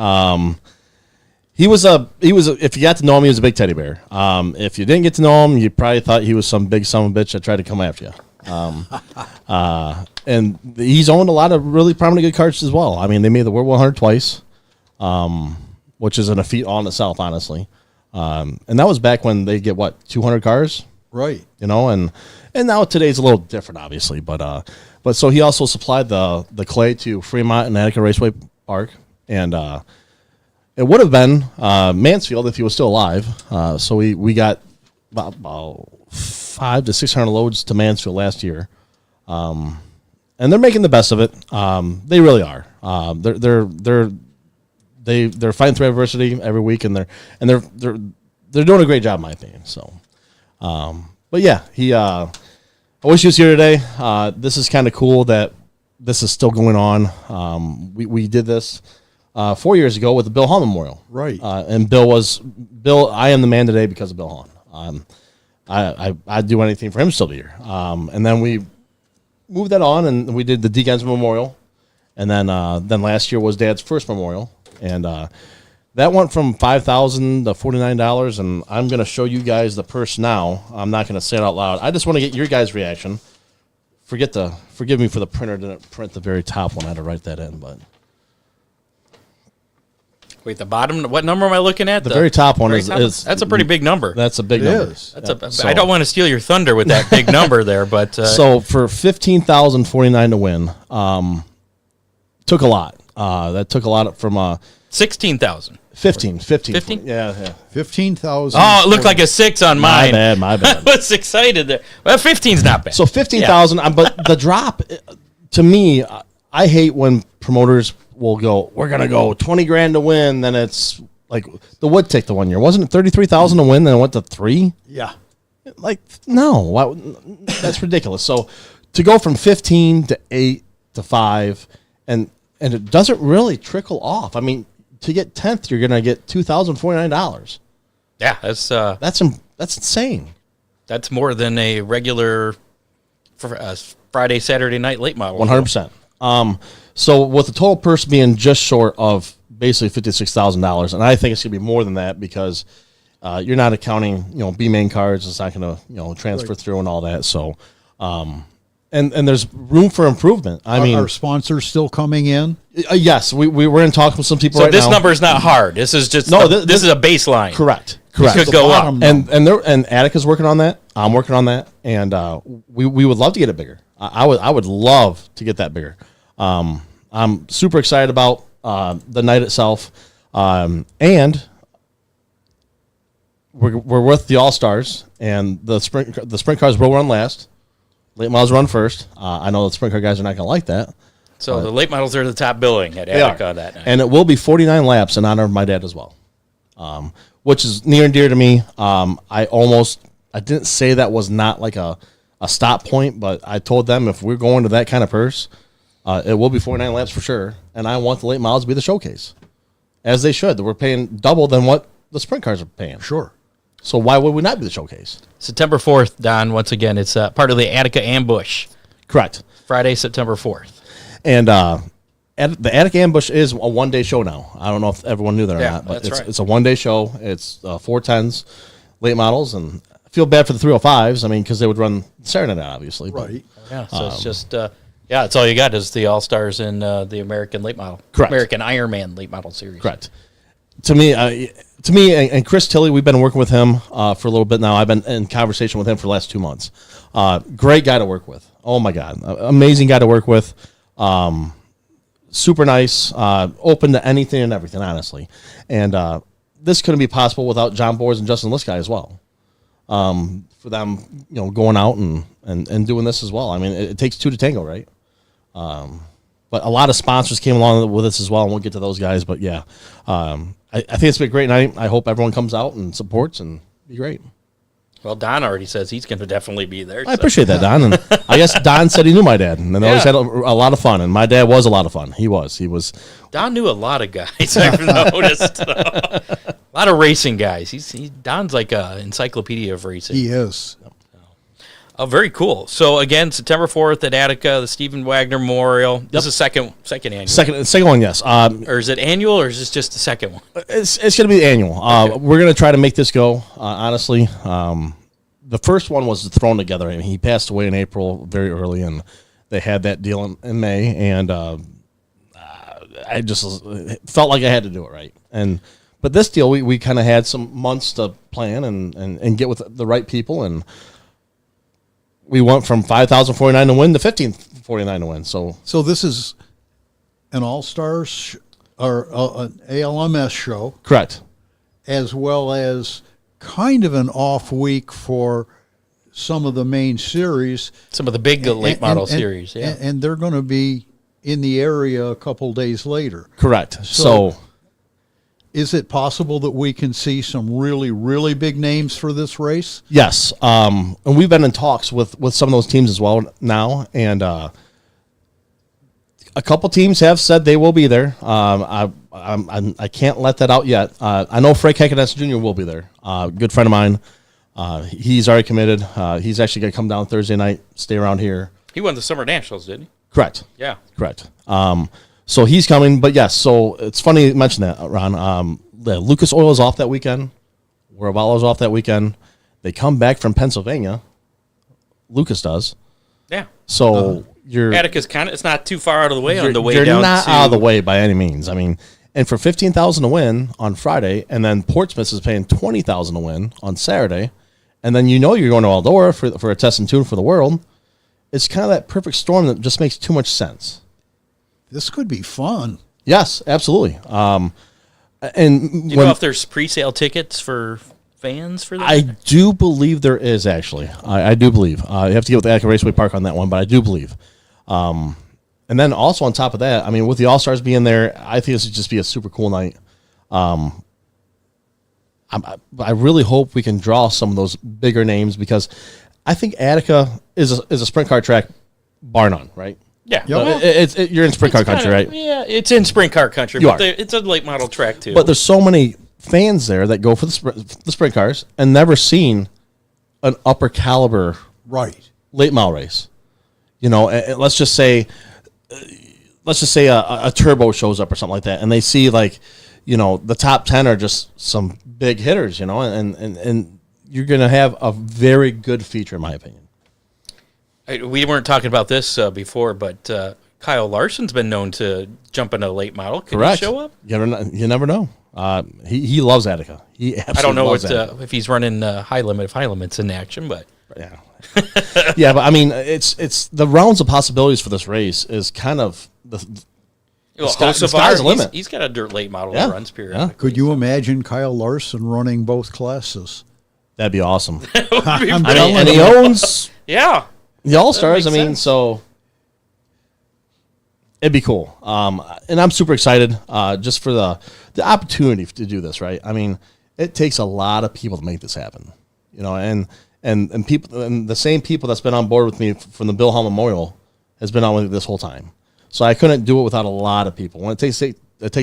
He was if you got to know him, he was a big teddy bear. If you didn't get to know him, you probably thought he was some big son of a bitch that tried to come after you. And he's owned a lot of really prominent good cars as well. I mean, they made the World 100 twice, which is a feat all in itself, honestly. And that was back when they get 200 cars,
Right.
you know, and now today's a little different, obviously. But so he also supplied the clay to Fremont and Attica Raceway Park, and it would have been Mansfield if he was still alive. So we got about 500 to 600 loads to Mansfield last year, and they're making the best of it. They really are. They're fighting through adversity every week, and they're doing a great job, in my opinion. So, but yeah, I wish he was here today. This is kind of cool that this is still going on. We did this 4 years ago with the Bill Hahn Memorial.
Right.
And Bill, I am the man today because of Bill Hahn. I'd do anything for him still to be here. And then we moved that on, and we did the Deacons Memorial. And then last year was Dad's first memorial. And that went from $5,000 to $49, and I'm going to show you guys the purse now. I'm not going to say it out loud. I just want to get your guys' reaction. Forgive me for the printer didn't print the very top one. I had to write that in, but
Wait, the bottom. What number am I looking at?
the very top one is
that's a pretty big number.
That's a big
It
number.
is.
I don't want to steal your thunder with that big number there, but
So for $15,049 to win, took a lot. That took a lot from
16,000.
15.
15?
Yeah.
15,000.
Oh, it looked like a 6 on mine.
My bad.
I was excited there. Well, 15's not bad.
So 15,000, but the drop, to me, I hate when promoters will go, we're going to go 20 grand to win. Then it's like the Wood Tick the one year. Wasn't it 33,000 to win? Then it went to 3?
Yeah.
Like, no, that's ridiculous. So to go from 15 to 8 to 5, and it doesn't really trickle off. I mean, to get 10th, you're going to get $2,049.
Yeah,
That's insane.
that's more than a regular Friday, Saturday night late model.
100%. So with the total purse being just short of basically $56,000, and I think it's going to be more than that because you're not accounting, B main cards. It's not going to, transfer through and all that. So, and there's room for improvement. I mean,
our sponsors still coming in?
Yes, we were in talk with some people.
So
right
this
now.
number is not hard. This is just this is a baseline.
Correct.
It could go up.
And Attica's working on that. I'm working on that, and we would love to get it bigger. I would love to get that bigger. I'm super excited about the night itself, and we're with the All Stars, and the sprint cars will run last. Late models run first. I know the sprint car guys are not going to like that.
So the late models are the top billing at Attica that night.
And it will be 49 laps in honor of my dad as well, which is near and dear to me. I didn't say that was not like a stop point, but I told them if we're going to that kind of purse, it will be 49 laps for sure. And I want the late models to be the showcase, as they should. We're paying double than what the sprint cars are paying.
Sure.
So why would we not be the showcase?
September 4th, Don, once again, it's part of the Attica Ambush.
Correct.
Friday, September 4th.
And the Attica Ambush is a one-day show now. I don't know if everyone knew that or not, but it's a one-day show. It's 410s, late models, and I feel bad for the 305s. I mean, because they would run Saturday night, obviously.
Right.
Yeah, so it's just, it's all you got is the All-Stars and the American late model.
Correct.
American Ironman late model series.
Correct. To me, and Chris Tilley, we've been working with him for a little bit now. I've been in conversation with him for the last 2 months. Great guy to work with. Oh, my God. Amazing guy to work with. Super nice, open to anything and everything, honestly. And this couldn't be possible without John Boers and Justin Lisky as well. For them, going out and doing this as well. I mean, it takes two to tango, right? But a lot of sponsors came along with us as well, and we'll get to those guys. But, yeah, I think it's been a great night. I hope everyone comes out and supports and be great.
Well, Don already says he's going to definitely be there.
I appreciate that, Don. And I guess Don said he knew my dad, and they always had a lot of fun. And my dad was a lot of fun. He was.
Don knew a lot of guys. I've noticed. A lot of racing guys. Don's like an encyclopedia of racing.
He is.
Oh, very cool. So again, September 4th at Attica, the Stephen Wagner Memorial. This is second annual.
Second one, yes.
Or is it annual, or is this just the second one?
It's going to be the annual. Okay. We're going to try to make this go. Honestly, the first one was thrown together. I mean, he passed away in April, very early, and they had that deal in May. And I just felt like I had to do it right. But this deal, we kind of had some months to plan and get with the right people, and we went from 5,049 to win to 1,549 to win. So
this is an All-Stars or an ALMS show.
Correct.
As well as kind of an off week for some of the main series.
Some of the big late model series, yeah.
And they're going to be in the area a couple days later.
Correct.
So is it possible that we can see some really, really big names for this race?
Yes. And we've been in talks with some of those teams as well now. And a couple teams have said they will be there. I can't let that out yet. I know Frank Heckeness Jr. will be there. Good friend of mine. He's already committed. He's actually going to come down Thursday night, stay around here.
He won the Summer Nationals, didn't he?
Correct.
Yeah.
Correct. So he's coming, but yes. So it's funny you mentioned that, Ron. Lucas Oil is off that weekend. Waravallo's off that weekend. They come back from Pennsylvania. Lucas does.
Yeah.
So
Attica's it's not too far out of the way on the way
you're
down. You're
not out of the way by any means. I mean, and for $15,000 to win on Friday, and then Portsmouth is paying $20,000 to win on Saturday, and then you're going to Eldora for a test and tune for the world. It's kind of that perfect storm that just makes too much sense.
This could be fun.
Yes, absolutely. And
do you know if there's pre-sale tickets for fans for that?
I do believe there is, actually. I do believe. You have to get with the Attica Raceway Park on that one, but I do believe. And then also on top of that, I mean, with the All-Stars being there, I think this would just be a super cool night. I really hope we can draw some of those bigger names because I think Attica is a sprint car track, bar none, right?
Yeah.
Well, you're in sprint car country, right?
Yeah, it's in sprint car country,
You
but
are.
it's a late model track, too.
But there's so many fans there that go for the sprint cars and never seen an upper caliber
Right.
late model race. You know, let's just say a turbo shows up or something like that, and they see like, you know, the top 10 are just some big hitters, you know, and you're going to have a very good feature, in my opinion.
We weren't talking about this before, but Kyle Larson's been known to jump in a late model. Can
Correct.
he show up?
You never know. He loves Attica. He absolutely
I don't know
loves Attica.
if he's running high limit's in action, but
Yeah. Yeah, but I mean, it's the rounds of possibilities for this race is kind of the sky's the limit.
He's got a dirt late model
Yeah.
that runs periodically.
Yeah.
Could you imagine Kyle Larson running both classes?
That'd be awesome.
I'm
I
telling
mean, and he
you.
owns
Yeah.
the All Stars. I
makes
mean,
sense.
so it'd be cool. And I'm super excited just for the opportunity to do this. Right? I mean, it takes a lot of people to make this happen. You know, and people and the same people that's been on board with me from the Bill Hall Memorial has been on with me this whole time. So I couldn't do it without a lot of people. When it takes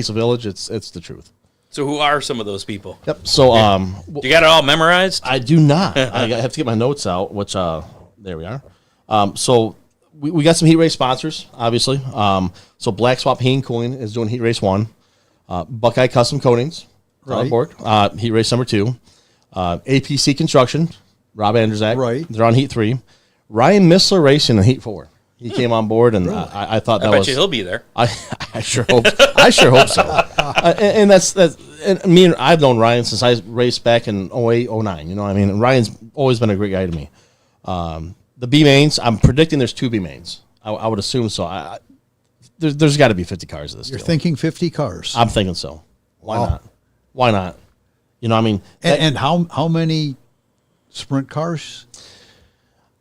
a village, it's the truth.
So who are some of those people?
Yep. So
You got it all memorized?
I do not. I have to get my notes out, which there we are. So we got some heat race sponsors, obviously. So Black Swap Heat and Cooling is doing Heat Race 1. Buckeye Custom Coatings on
Right.
board. Heat Race number 2. APC Construction, Rob Andrzak.
Right.
They're on Heat 3. Ryan Missler Racing in Heat 4. He came on board, and I thought that
I bet
was.
you he'll be there.
I sure hope. I sure hope so. And that's. And me and I've known Ryan since I raced back in 08, 09. You know what I mean? And Ryan's always been a great guy to me. The B mains, I'm predicting there's 2 B mains. I would assume so. There's got to be 50 cars of this.
You're
deal.
thinking 50 cars.
I'm thinking so. Why
Wow.
not? Why not? You know, I mean,
And how many sprint cars?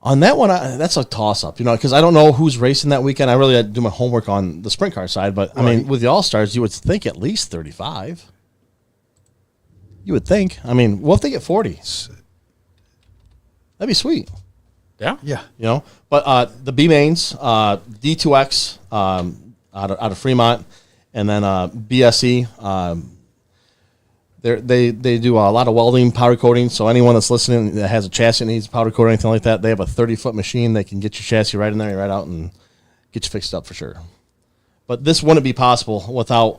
on that one, that's a toss up. You know, because I don't know who's racing that weekend. I really had to do my homework on the sprint car side, but I mean,
Right.
with the All Stars, you would think at least 35. You would think. I mean, what if they get 40? That'd be sweet.
Yeah.
Yeah.
You know, but the B mains, D2X out of Fremont, and then BSE. They do a lot of welding, powder coating. So anyone that's listening that has a chassis that needs powder coat or anything like that, they have a 30-foot machine. They can get your chassis right in there, right out, and get you fixed up for sure. But this wouldn't be possible without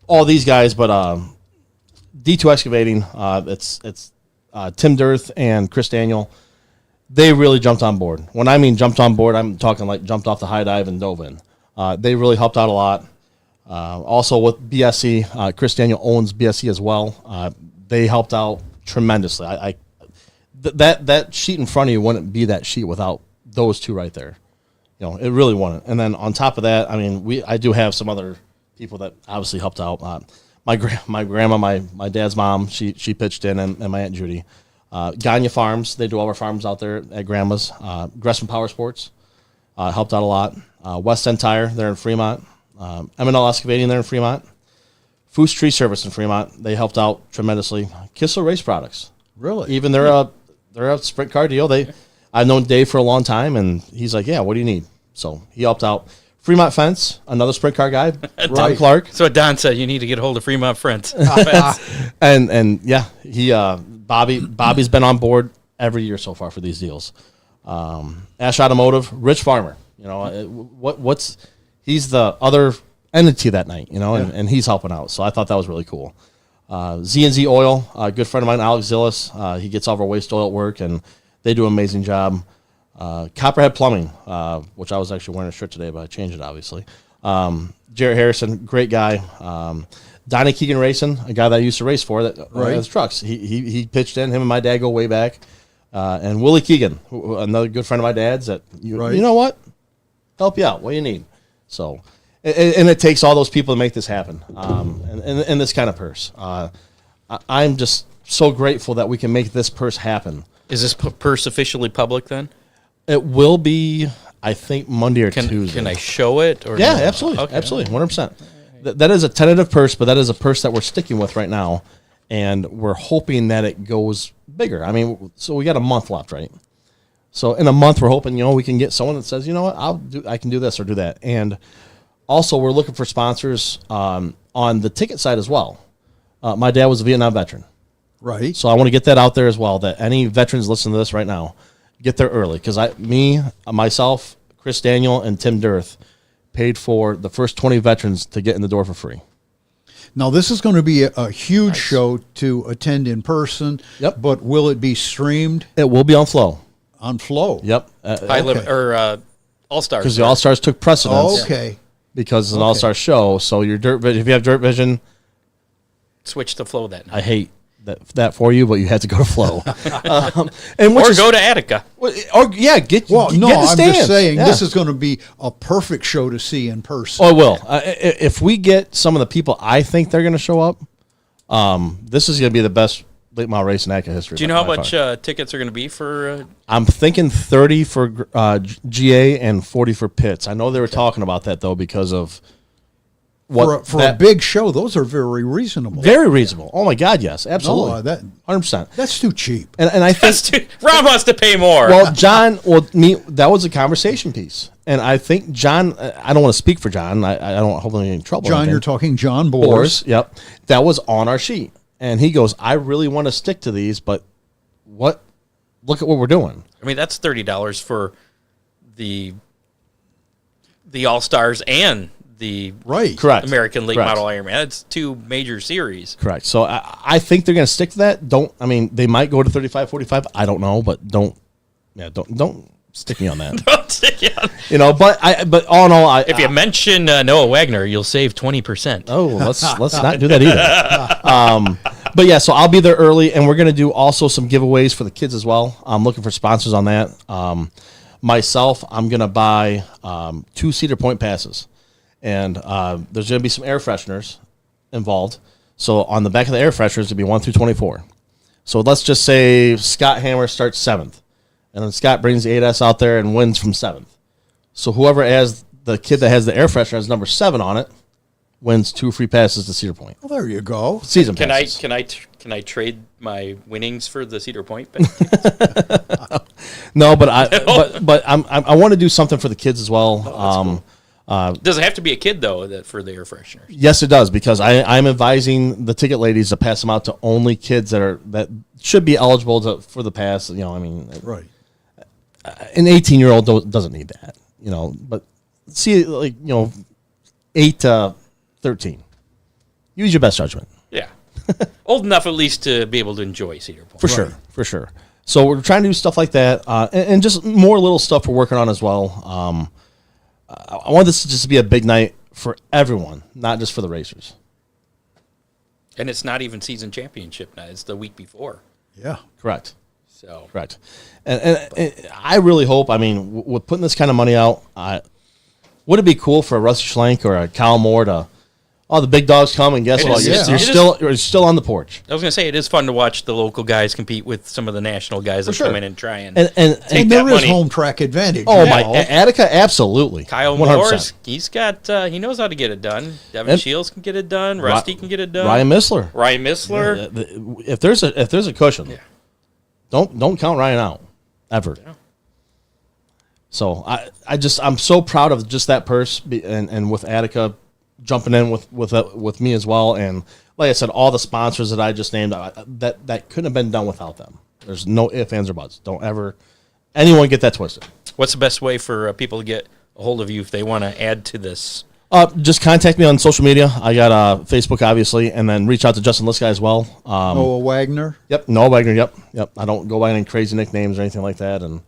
all these guys. But D2 Excavating, it's Tim Dirth and Chris Daniel. They really jumped on board. When I mean jumped on board, I'm talking like jumped off the high dive and dove in. They really helped out a lot. Also with BSE, Chris Daniel owns BSE as well. They helped out tremendously. That sheet in front of you wouldn't be that sheet without those 2 right there. You know, it really wouldn't. And then on top of that, I mean, I do have some other people that obviously helped out. My grandma, my dad's mom, she pitched in, and my Aunt Judy. Gagne Farms, they do all our farms out there at Grandma's. Gressman Power Sports helped out a lot. West End Tire, they're in Fremont. M&L Excavating, they're in Fremont. Foos Tree Service in Fremont, they helped out tremendously. Kissel Race Products,
Really?
even they're a sprint car deal. I've known Dave for a long time, and he's like, yeah, what do you need? So he helped out. Fremont Fence, another sprint car guy, Tom Clark.
So Don said you need to get a hold of Fremont Friends.
And yeah, Bobby's been on board every year so far for these deals. Ash Automotive, Rich Farmer, you know, he's the other entity that night, you know, and he's helping out. So I thought that was really cool. Z&Z Oil, a good friend of mine, Alex Zillis, he gets all of our waste oil at work, and they do an amazing job. Copperhead Plumbing, which I was actually wearing a shirt today, but I changed it, obviously. Jarrett Harrison, great guy. Donnie Keegan Racing, a guy that I used to race for that has trucks. He pitched in. Him and my dad go way back. And Willie Keegan, another good friend of my dad's. You know what? Help you out. What do you need? So, and it takes all those people to make this happen. And this kind of purse. I'm just so grateful that we can make this purse happen.
Is this purse officially public then?
It will be. I think Monday or Tuesday.
Can I show it? Or
Yeah,
no?
absolutely,
Okay.
absolutely, 100%. That is a tentative purse, but that is a purse that we're sticking with right now, and we're hoping that it goes bigger. I mean, so we got a month left, right? So in a month, we're hoping we can get someone that says, you know what, I can do this or do that, and also we're looking for sponsors on the ticket side as well. My dad was a Vietnam veteran,
Right.
so I want to get that out there as well. That any veterans listening to this right now, get there early, because myself, Chris Daniel, and Tim Dirth paid for the first 20 veterans to get in the door for free.
Now, this is going to be a huge show to attend in person.
Yep.
But will it be streamed
It will be on Flow.
on Flow?
Yep.
All Stars.
Because the All Stars took precedence.
Okay.
Because it's an All Star show. So your if you have Dirt Vision,
Switch to Flow that night.
I hate that for you, but you had to go to Flow.
Or go to Attica.
Get
Well,
get
no,
the
I'm
stands.
just saying
Yeah.
this is going to be a perfect show to see in person.
Oh, it will. If we get some of the people I think they're going to show up, this is going to be the best late model race in ACA history.
Do you know how
by
much
far.
tickets are going to be for?
I'm thinking 30 for GA and 40 for pits. I know they were talking about that though because of what
For a big show, those are very reasonable.
very reasonable. Oh my God, yes, absolutely,
No, that
100%.
that's too cheap.
And I think
Rob wants to pay more.
well, John, that was a conversation piece, and I think John. I don't want to speak for John. I don't hope I'm in trouble. or
John,
anything.
you're talking John Boers.
Boers, yep. That was on our sheet. And he goes, I really want to stick to these, but look at what we're doing.
I mean, that's $30 for the All Stars and the
Right.
Correct.
American Late
Correct.
Model Ironman. That's two major series.
Correct. So I think they're going to stick to that. They might go to 35, 45. I don't know, but don't stick me on that.
Don't stick it on.
But all in all,
If you mention Noah Wagner, you'll save 20%.
Oh, let's not do that either. But yeah, so I'll be there early, and we're going to do also some giveaways for the kids as well. I'm looking for sponsors on that. Myself, I'm going to buy 2 Cedar Point passes, and there's going to be some air fresheners involved. So on the back of the air fresheners, it'll be 1 through 24. So let's just say Scott Hammer starts 7th, and then Scott brings the 8S out there and wins from 7th. So whoever has the kid that has the air freshener has number 7 on it, wins 2 free passes to Cedar Point.
Well, there you go.
Season
Can
passes.
I trade my winnings for the Cedar Point?
No, but I want to do something for the kids as well.
Does it have to be a kid though for the air fresheners?
Yes, it does, because I'm advising the ticket ladies to pass them out to only kids that should be eligible for the pass.
Right.
An 18-year-old doesn't need that. But see, 8 to 13. Use your best judgment.
Yeah. Old enough at least to be able to enjoy Cedar Point.
For sure. So we're trying to do stuff like that, and just more little stuff we're working on as well. I want this to just be a big night for everyone, not just for the racers.
And it's not even season championship night. It's the week before.
Yeah.
Correct.
So
Correct. And I really hope, with putting this kind of money out, would it be cool for a Rusty Schlenk or a Kyle Moore to, the big dogs come, and guess what? You're still on the porch.
I was going to say, it is fun to watch the local guys compete with some of the national guys that
sure.
come in and try and
And
take
there
that
is
money.
home track advantage.
Oh,
now.
Attica, absolutely.
Kyle
100%.
Moore's, he knows how to get it done. Devin Shields can get it done. Rusty can get it done.
Ryan Missler. If there's a cushion, don't count Ryan out ever.
Yeah.
So I'm so proud of just that purse, and with Attica jumping in with me as well, and like I said, all the sponsors that I just named, that couldn't have been done without them. There's no ifs, ands, or buts. Don't ever anyone get that twisted.
What's the best way for people to get a hold of you if they want to add to this?
Just contact me on social media. I got Facebook, obviously, and then reach out to Justin Liska as well.
Noah Wagner.
Yep, Noah Wagner. Yep. I don't go by any crazy nicknames or anything like that, and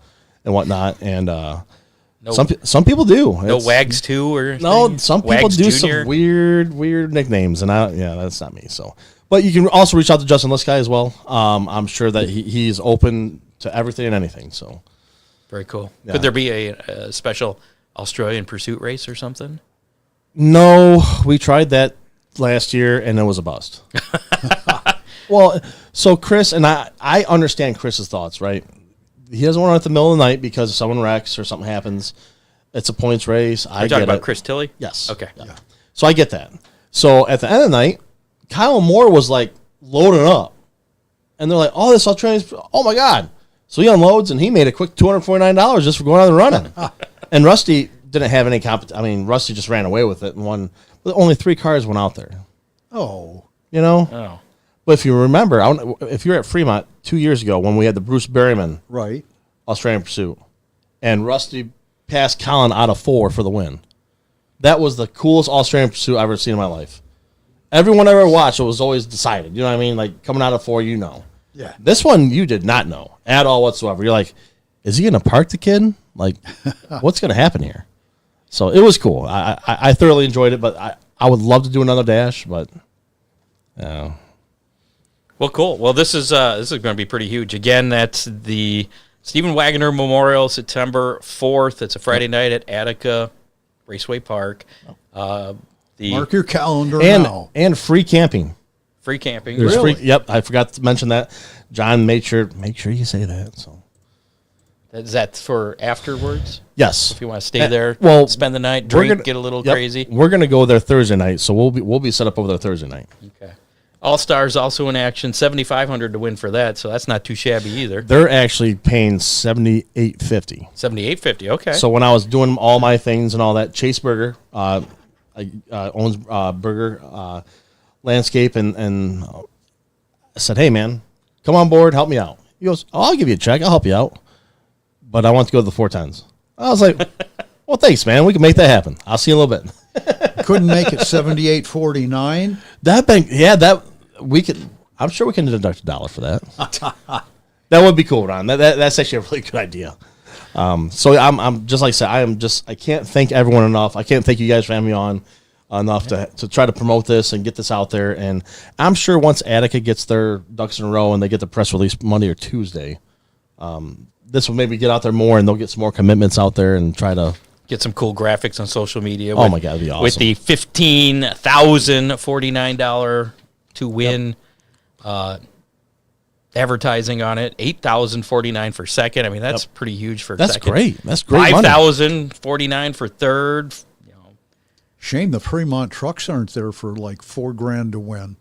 whatnot. And some people do.
No Wags too, or
no. Some people
Wags
do
Jr.?
some weird nicknames, and that's not me. So, but you can also reach out to Justin Liska as well. I'm sure that he's open to everything and anything. So,
very cool.
Yeah.
Could there be a special Australian pursuit race or something?
No, we tried that last year, and it was a bust. Well, so Chris, and I understand Chris's thoughts, right? He doesn't want to run at the middle of the night because someone wrecks or something happens. It's a points race.
You're talking about Chris Tilley?
Yes.
Okay.
Yeah. So I get that. So at the end of the night, Kyle Moore was like loading up. And they're like, oh, this all-training's, oh my God. So he unloads and he made a quick $249 just for going out and running. And Rusty didn't have any competition. I mean, Rusty just ran away with it and won. But only 3 cars went out there.
Oh.
You know?
Oh.
But if you remember, if you were at Fremont 2 years ago when we had the Bruce Berryman
Right.
Australian Pursuit, and Rusty passed Colin out of 4 for the win. That was the coolest Australian Pursuit I've ever seen in my life. Everyone I ever watched, it was always decided. You know what I mean? Like, coming out of 4, you know.
Yeah.
This one, you did not know at all whatsoever. You're like, is he going to park the kid? Like, what's going to happen here? So it was cool. I thoroughly enjoyed it, but I would love to do another dash, but...
Well, cool. Well, this is going to be pretty huge. Again, that's the Stephen Wagner Memorial, September 4th. It's a Friday night at Attica Raceway Park.
Mark your calendar
and
now.
And free camping.
Free camping.
There's
Really?
free. Yep, I forgot to mention that. John made sure you say that. So
Is that for afterwards?
yes,
If you want to stay there,
well,
spend the night,
we're
drink,
gonna-
get a little
yep,
crazy.
We're gonna go there Thursday night, so we'll be set up over there Thursday night.
Okay. All Stars also in action, $7,500 to win for that, so that's not too shabby either.
They're actually paying $78.50.
$78.50. Okay.
So when I was doing all my things and all that, Chase Burger owns Burger Landscape, and I said, "Hey man, come on board, help me out." He goes, "Oh, I'll give you a check, I'll help you out, but I want to go to the 410s." I was like, "Well, thanks, man. We can make that happen. I'll see you in a little bit."
Couldn't make it 78.49.
That we could. I'm sure we can deduct $1 for that. That would be cool, Ron. That's actually a really good idea. So I'm just like I said, I can't thank everyone enough. I can't thank you guys for having me on enough to try to promote this and get this out there. And I'm sure once Attica gets their ducks in a row and they get the press release Monday or Tuesday, this will maybe get out there more and they'll get some more commitments out there and try to
get some cool graphics on social media.
Oh my God, that'd be awesome.
With the $15,049 to win advertising on it, $8,049 for second. I mean, that's pretty huge for second.
That's great.
$5,049 for third.
Shame the Fremont trucks aren't there for like $4,000 to win.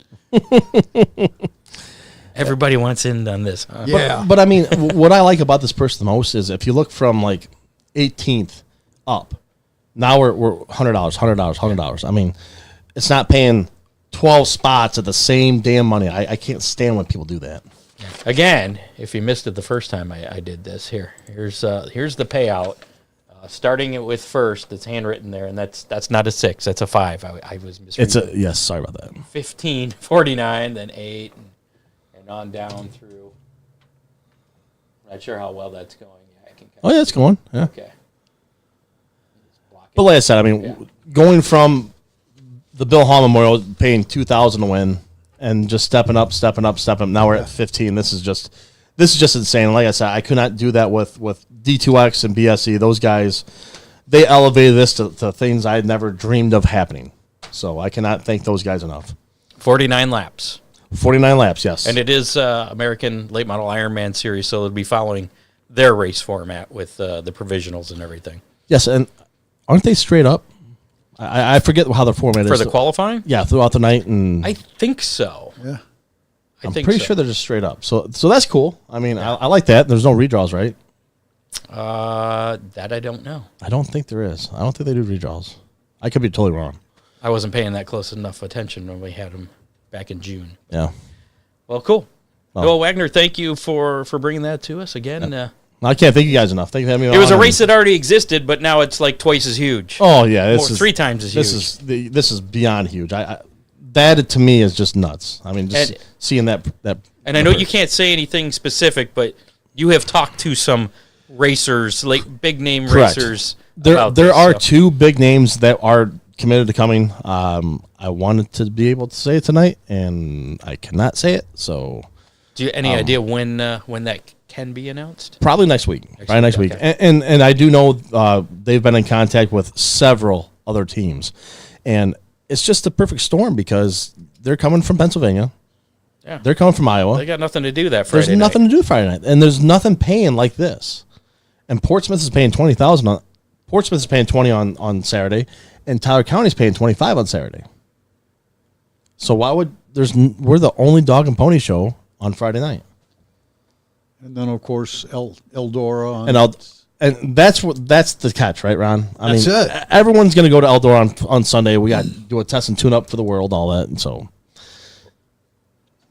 Everybody wants in on this. Huh?
Yeah.
But I mean, what I like about this person the most is if you look from like 18th up, now we're $100. I mean, it's not paying 12 spots at the same damn money. I can't stand when people do that.
Again, if you missed it the first time I did this, here's the payout. Starting it with first, it's handwritten there, and that's not a 6, that's a 5. I was misreading.
Yes, sorry about that.
15.49, then 8, and on down through. Not sure how well that's going. Yeah, I can.
Oh yeah, it's going. Yeah.
Okay.
But like I said, I mean, going from the Bill Hall Memorial paying $2,000 to win, and just stepping up. Now we're at 15. This is just insane. Like I said, I could not do that with D2X and BSE. Those guys, they elevated this to things I had never dreamed of happening. So I cannot thank those guys enough.
49 laps.
49 laps, yes.
And it is American Late Model Ironman Series, so it'll be following their race format with the provisionals and everything.
Yes, and aren't they straight up? I forget how the format is.
For the qualifying?
Yeah, throughout the night. And
I think so.
Yeah.
I'm pretty sure they're just straight up. So that's cool. I mean, I like that. There's no redraws, right?
That I don't know.
I don't think there is. I don't think they do redraws. I could be totally wrong.
I wasn't paying that close enough attention when we had them back in June.
Yeah.
Well, cool.
Well,
Noah Wagner, thank you for bringing that to us again.
Yeah. I can't thank you guys enough. Thank you for having me on.
It was a race that already existed, but now it's like twice as huge.
Oh yeah,
Or 3 times as huge.
This is beyond huge. That to me is just nuts. I mean, just seeing that.
And I know you can't say anything specific, but you have talked to some racers, like big name racers.
There are 2 big names that are committed to coming. I wanted to be able to say it tonight, and I cannot say it. So,
do you any idea when that can be announced?
Probably next week. Next week.
Okay.
And I do know they've been in contact with several other teams, and it's just the perfect storm because they're coming from Pennsylvania.
Yeah.
They're coming from Iowa.
They got nothing to do that Friday
There's nothing to do Friday night, and there's nothing paying like this. And Portsmouth is paying $20,000 Portsmouth is paying $20 on Saturday, and Tyler County is paying $25 on Saturday. So why would we're the only dog and pony show on Friday night,
And then, of course, Eldora.
And that's the catch, right, Ron?
That's it.
Everyone's going to go to Eldora on Sunday. We got to do a test and tune up for the world, all that, and so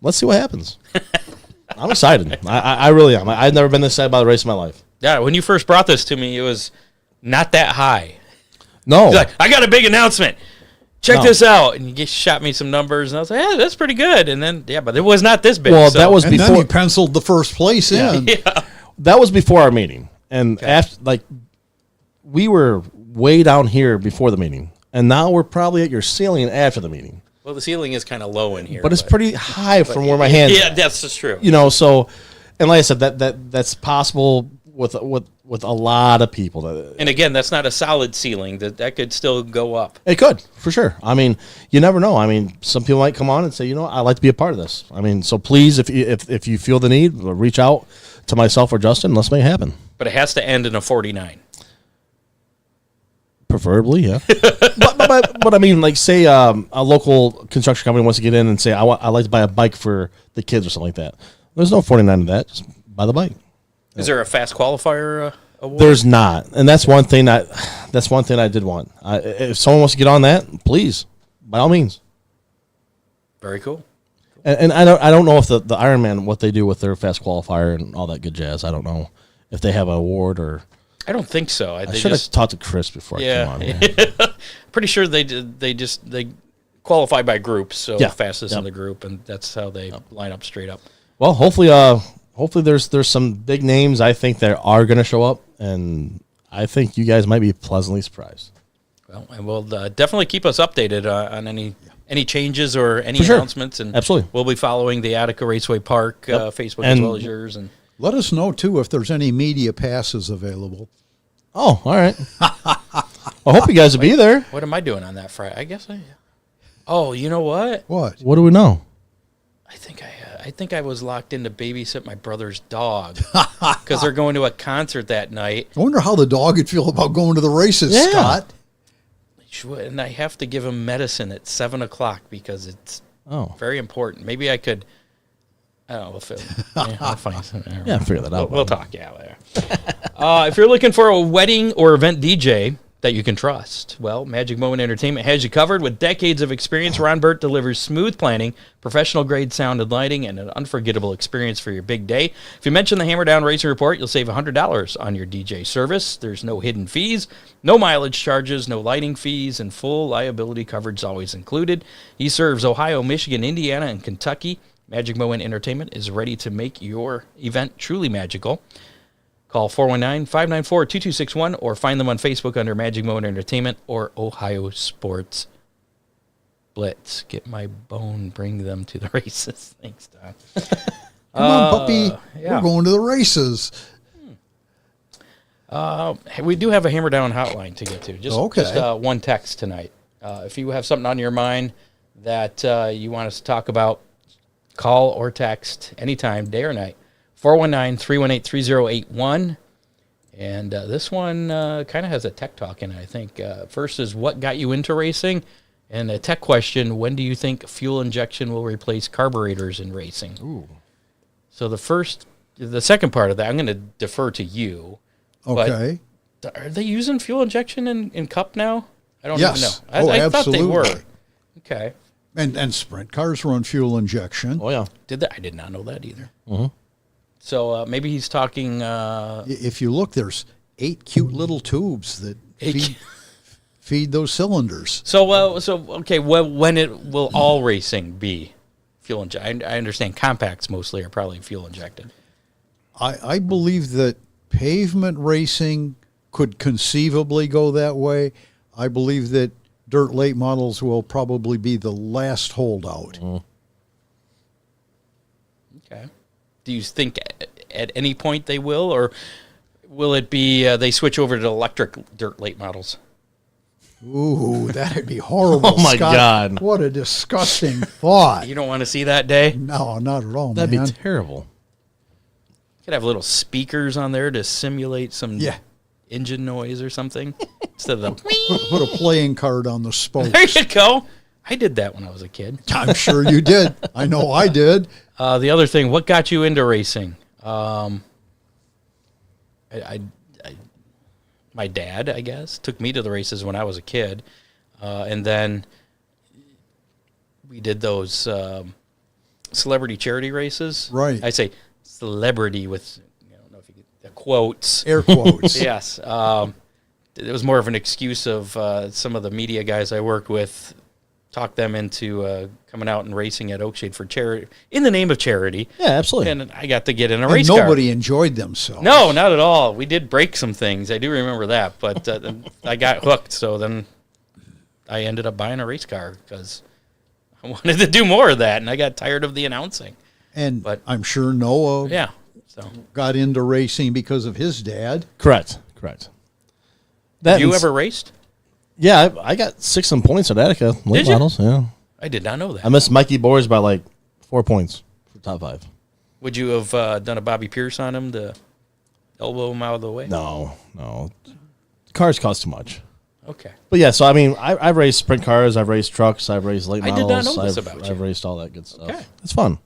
let's see what happens. I'm excited. I really am. I've never been this excited about a race in my life.
Yeah, when you first brought this to me, it was not that high.
No.
He's like, I got a big announcement. Check this out. And you shot me some numbers, and I was like, yeah, that's pretty good. And then, but it was not this big.
Well, that was
and
before.
then you penciled the first place in.
Yeah.
That was before our meeting. And after, we were way down here before the meeting. And now we're probably at your ceiling after the meeting.
Well, the ceiling is kind of low in here.
But it's pretty high from where my hands are.
Yeah, that's just true.
So, and like I said, that's possible with a lot of people.
And again, that's not a solid ceiling. That could still go up.
It could, for sure. You never know. Some people might come on and say, I'd like to be a part of this. So please, if you feel the need, reach out to myself or Justin. Let's make it happen. But
it has to end in a 49.
Preferably, yeah. but say a local construction company wants to get in and say, I'd like to buy a bike for the kids or something like that. There's no 49 in that. Just buy the bike.
Is there a fast qualifier award?
There's not, and that's one thing I did want. If someone wants to get on that, please, by all means.
Very cool.
And I don't know if the Ironman, what they do with their fast qualifier and all that good jazz. I don't know if they have an award or.
I don't think so.
I should have talked to Chris before I came on here.
Pretty sure they qualify by groups, so fastest in the group, and that's how they line up straight up.
Well, hopefully there's some big names I think that are going to show up, and I think you guys might be pleasantly surprised.
Well, and we'll definitely keep us updated on any changes or any announcements, and
absolutely,
we'll be following the Attica Raceway Park Facebook as well as yours, and.
Let us know, too, if there's any media passes available.
Oh, all right. I hope you guys will be there.
What am I doing on that Friday? I guess Oh, you know what?
What?
What do we know?
I think I was locked in to babysit my brother's dog because they're going to a concert that night.
I wonder how the dog would feel about going to the races, Scott.
And I have to give him medicine at 7:00 because it's very important. Maybe I could... I'll find something.
Yeah, figure that out.
We'll talk. Yeah, later. If you're looking for a wedding or event DJ that you can trust, well, Magic Moment Entertainment has you covered. With decades of experience, Ron Burt delivers smooth planning, professional-grade sound and lighting, and an unforgettable experience for your big day. If you mention the Hammer Down Racing Report, you'll save $100 on your DJ service. There's no hidden fees, no mileage charges, no lighting fees, and full liability coverage always included. He serves Ohio, Michigan, Indiana, and Kentucky. Magic Moment Entertainment is ready to make your event truly magical. Call 419-594-2261 or find them on Facebook under Magic Moment Entertainment or Ohio Sports Blitz. Get my bone, bring them to the races. Thanks, Don.
Come on, puppy. We're going to the races.
We do have a Hammer Down hotline to get to. Just one text tonight. If you have something on your mind that you want us to talk about, call or text anytime, day or night, 419-318-3081. And this one kind of has a tech talk in it, I think. First is, what got you into racing? And a tech question, when do you think fuel injection will replace carburetors in racing?
Ooh.
So the second part of that, I'm going to defer to you.
Okay.
But are they using fuel injection in Cup now? I don't even know. I thought they were. Okay.
And sprint cars run fuel injection.
Oh, yeah.
Did that? I did not know that either.
Mm-hmm.
So maybe he's talking...
if you look, there's 8 cute little tubes that feed those cylinders.
So okay, when will all racing be fuel injected? I understand compacts mostly are probably fuel injected.
I believe that pavement racing could conceivably go that way. I believe that dirt late models will probably be the last holdout.
Okay. Do you think at any point they will, or will it be they switch over to electric dirt late models?
Ooh, that'd be horrible.
Oh, my
Scott.
God.
What a disgusting thought.
You don't want to see that day?
No, not at all,
That'd
man.
be terrible.
Could have little speakers on there to simulate some engine noise or something instead of the.
Put a playing card on the spokes.
There you go. I did that when I was a kid.
I'm sure you did. I know I did.
The other thing, what got you into racing? My dad, I guess, took me to the races when I was a kid, and then we did those celebrity charity races.
Right.
I say celebrity with, I don't know if you get the quotes.
Air quotes.
Yes. It was more of an excuse of some of the media guys I worked with talked them into coming out and racing at Oakshade for charity in the name of charity.
Yeah, absolutely.
And I got to get in a
And
race car.
nobody enjoyed themselves.
No, not at all. We did break some things. I do remember that, but I got hooked. So then I ended up buying a race car because I wanted to do more of that, and I got tired of the announcing.
But I'm sure Noah
Yeah. So
got into racing because of his dad.
Correct.
have you ever raced?
Yeah, I got 6 points at Attica late
Did you?
models. Yeah,
I did not know that.
I missed Mikey Boers by like 4 points for top 5.
Would you have done a Bobby Pierce on him to elbow him out of the way?
No. Cars cost too much.
Okay.
But yeah, so I mean, I've raced sprint cars, I've raced trucks, I've raced late
I
models.
did not know this about you.
I've raced all that good stuff.
Okay.
It's fun.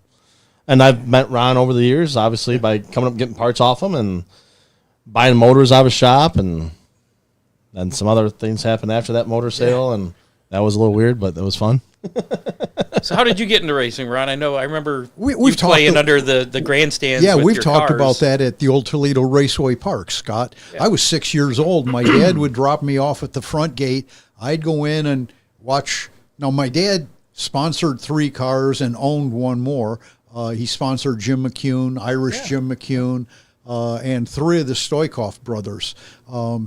And I've met Ron over the years, obviously, by coming up getting parts off him and buying motors out of his shop, and then some other things happened after that motor sale, and that was a little weird, but it was fun.
So how did you get into racing, Ron? I remember
We've
you
talked
playing under the grandstands.
Yeah,
with
we've
your
talked
cars.
about that at the old Toledo Raceway Park, Scott. I was 6 years old. My dad would drop me off at the front gate. I'd go in and watch. Now, my dad sponsored 3 cars and owned one more. He sponsored Jim McCune, Irish Jim McCune, and 3 of the Stoikov brothers.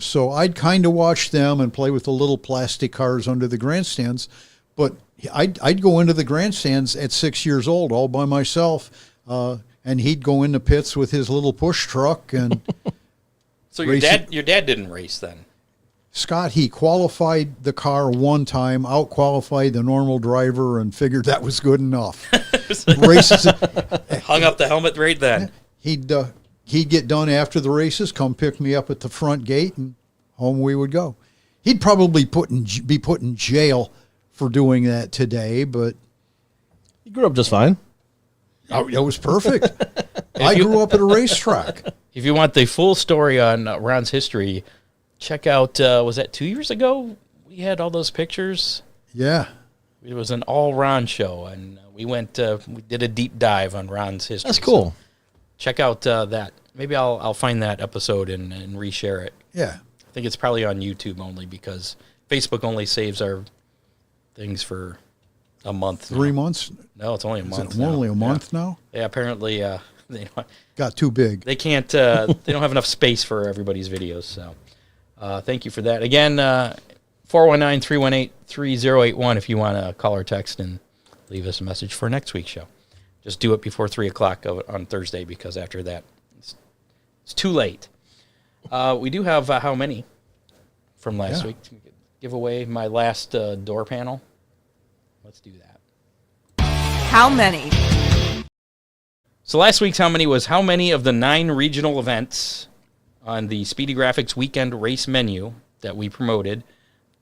So I'd kind of watch them and play with the little plastic cars under the grandstands. But I'd go into the grandstands at 6 years old all by myself, and he'd go into pits with his little push truck. And
So your dad didn't race then?
Scott, he qualified the car one time, out-qualified the normal driver, and figured that was good enough. Races,
Hung up the helmet right then.
he'd get done after the races, come pick me up at the front gate, and home we would go. He'd probably be put in jail for doing that today, but
You grew up just fine.
it was perfect. I grew up at a racetrack.
If you want the full story on Ron's history, check out, was that 2 years ago? We had all those pictures.
Yeah.
It was an all Ron show, and we did a deep dive on Ron's history.
That's cool.
So check out that. Maybe I'll find that episode and reshare it.
Yeah.
I think it's probably on YouTube only because Facebook only saves our things for a month.
3 months?
No, it's only a
Is
month.
it only a month now?
Yeah, apparently
Got too big.
they can't. They don't have enough space for everybody's videos. So, thank you for that. Again, 419-318-3081 if you want to call or text and leave us a message for next week's show. Just do it before 3 o'clock on Thursday because after that, it's too late. We do have how many from last week? Give away my last door panel. Let's do that.
How many?
So last week's how many was how many of the 9 regional events on the Speedy Graphics weekend race menu that we promoted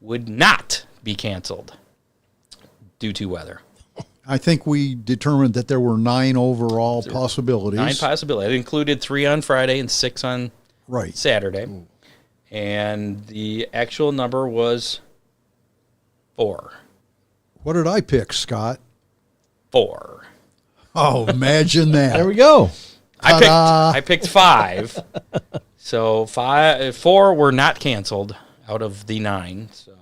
would not be canceled due to weather.
I think we determined that there were 9 overall possibilities.
9 possibilities. It included 3 on Friday and 6 on Saturday. Ooh. And the actual number was 4.
What did I pick, Scott?
4.
Oh, imagine that.
There we go.
I picked 5. So 4 were not canceled out of the 9. So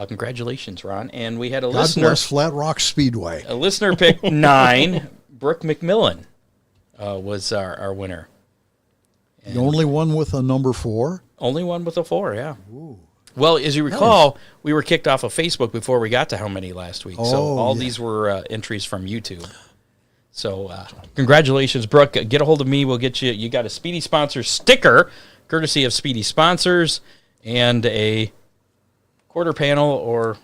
congratulations, Ron. And we had a listener.
God bless Flat Rock Speedway.
A listener picked 9. Brooke McMillan was our winner. And
the only one with a number 4?
Only one with a 4, yeah. Ooh. Well, as you recall, we were kicked off of Facebook before we got to how many last week. So all these were entries from YouTube. So congratulations, Brooke. Get a hold of me. We'll get you. You got a Speedy Sponsor sticker, courtesy of Speedy Sponsors, and a quarter panel, or,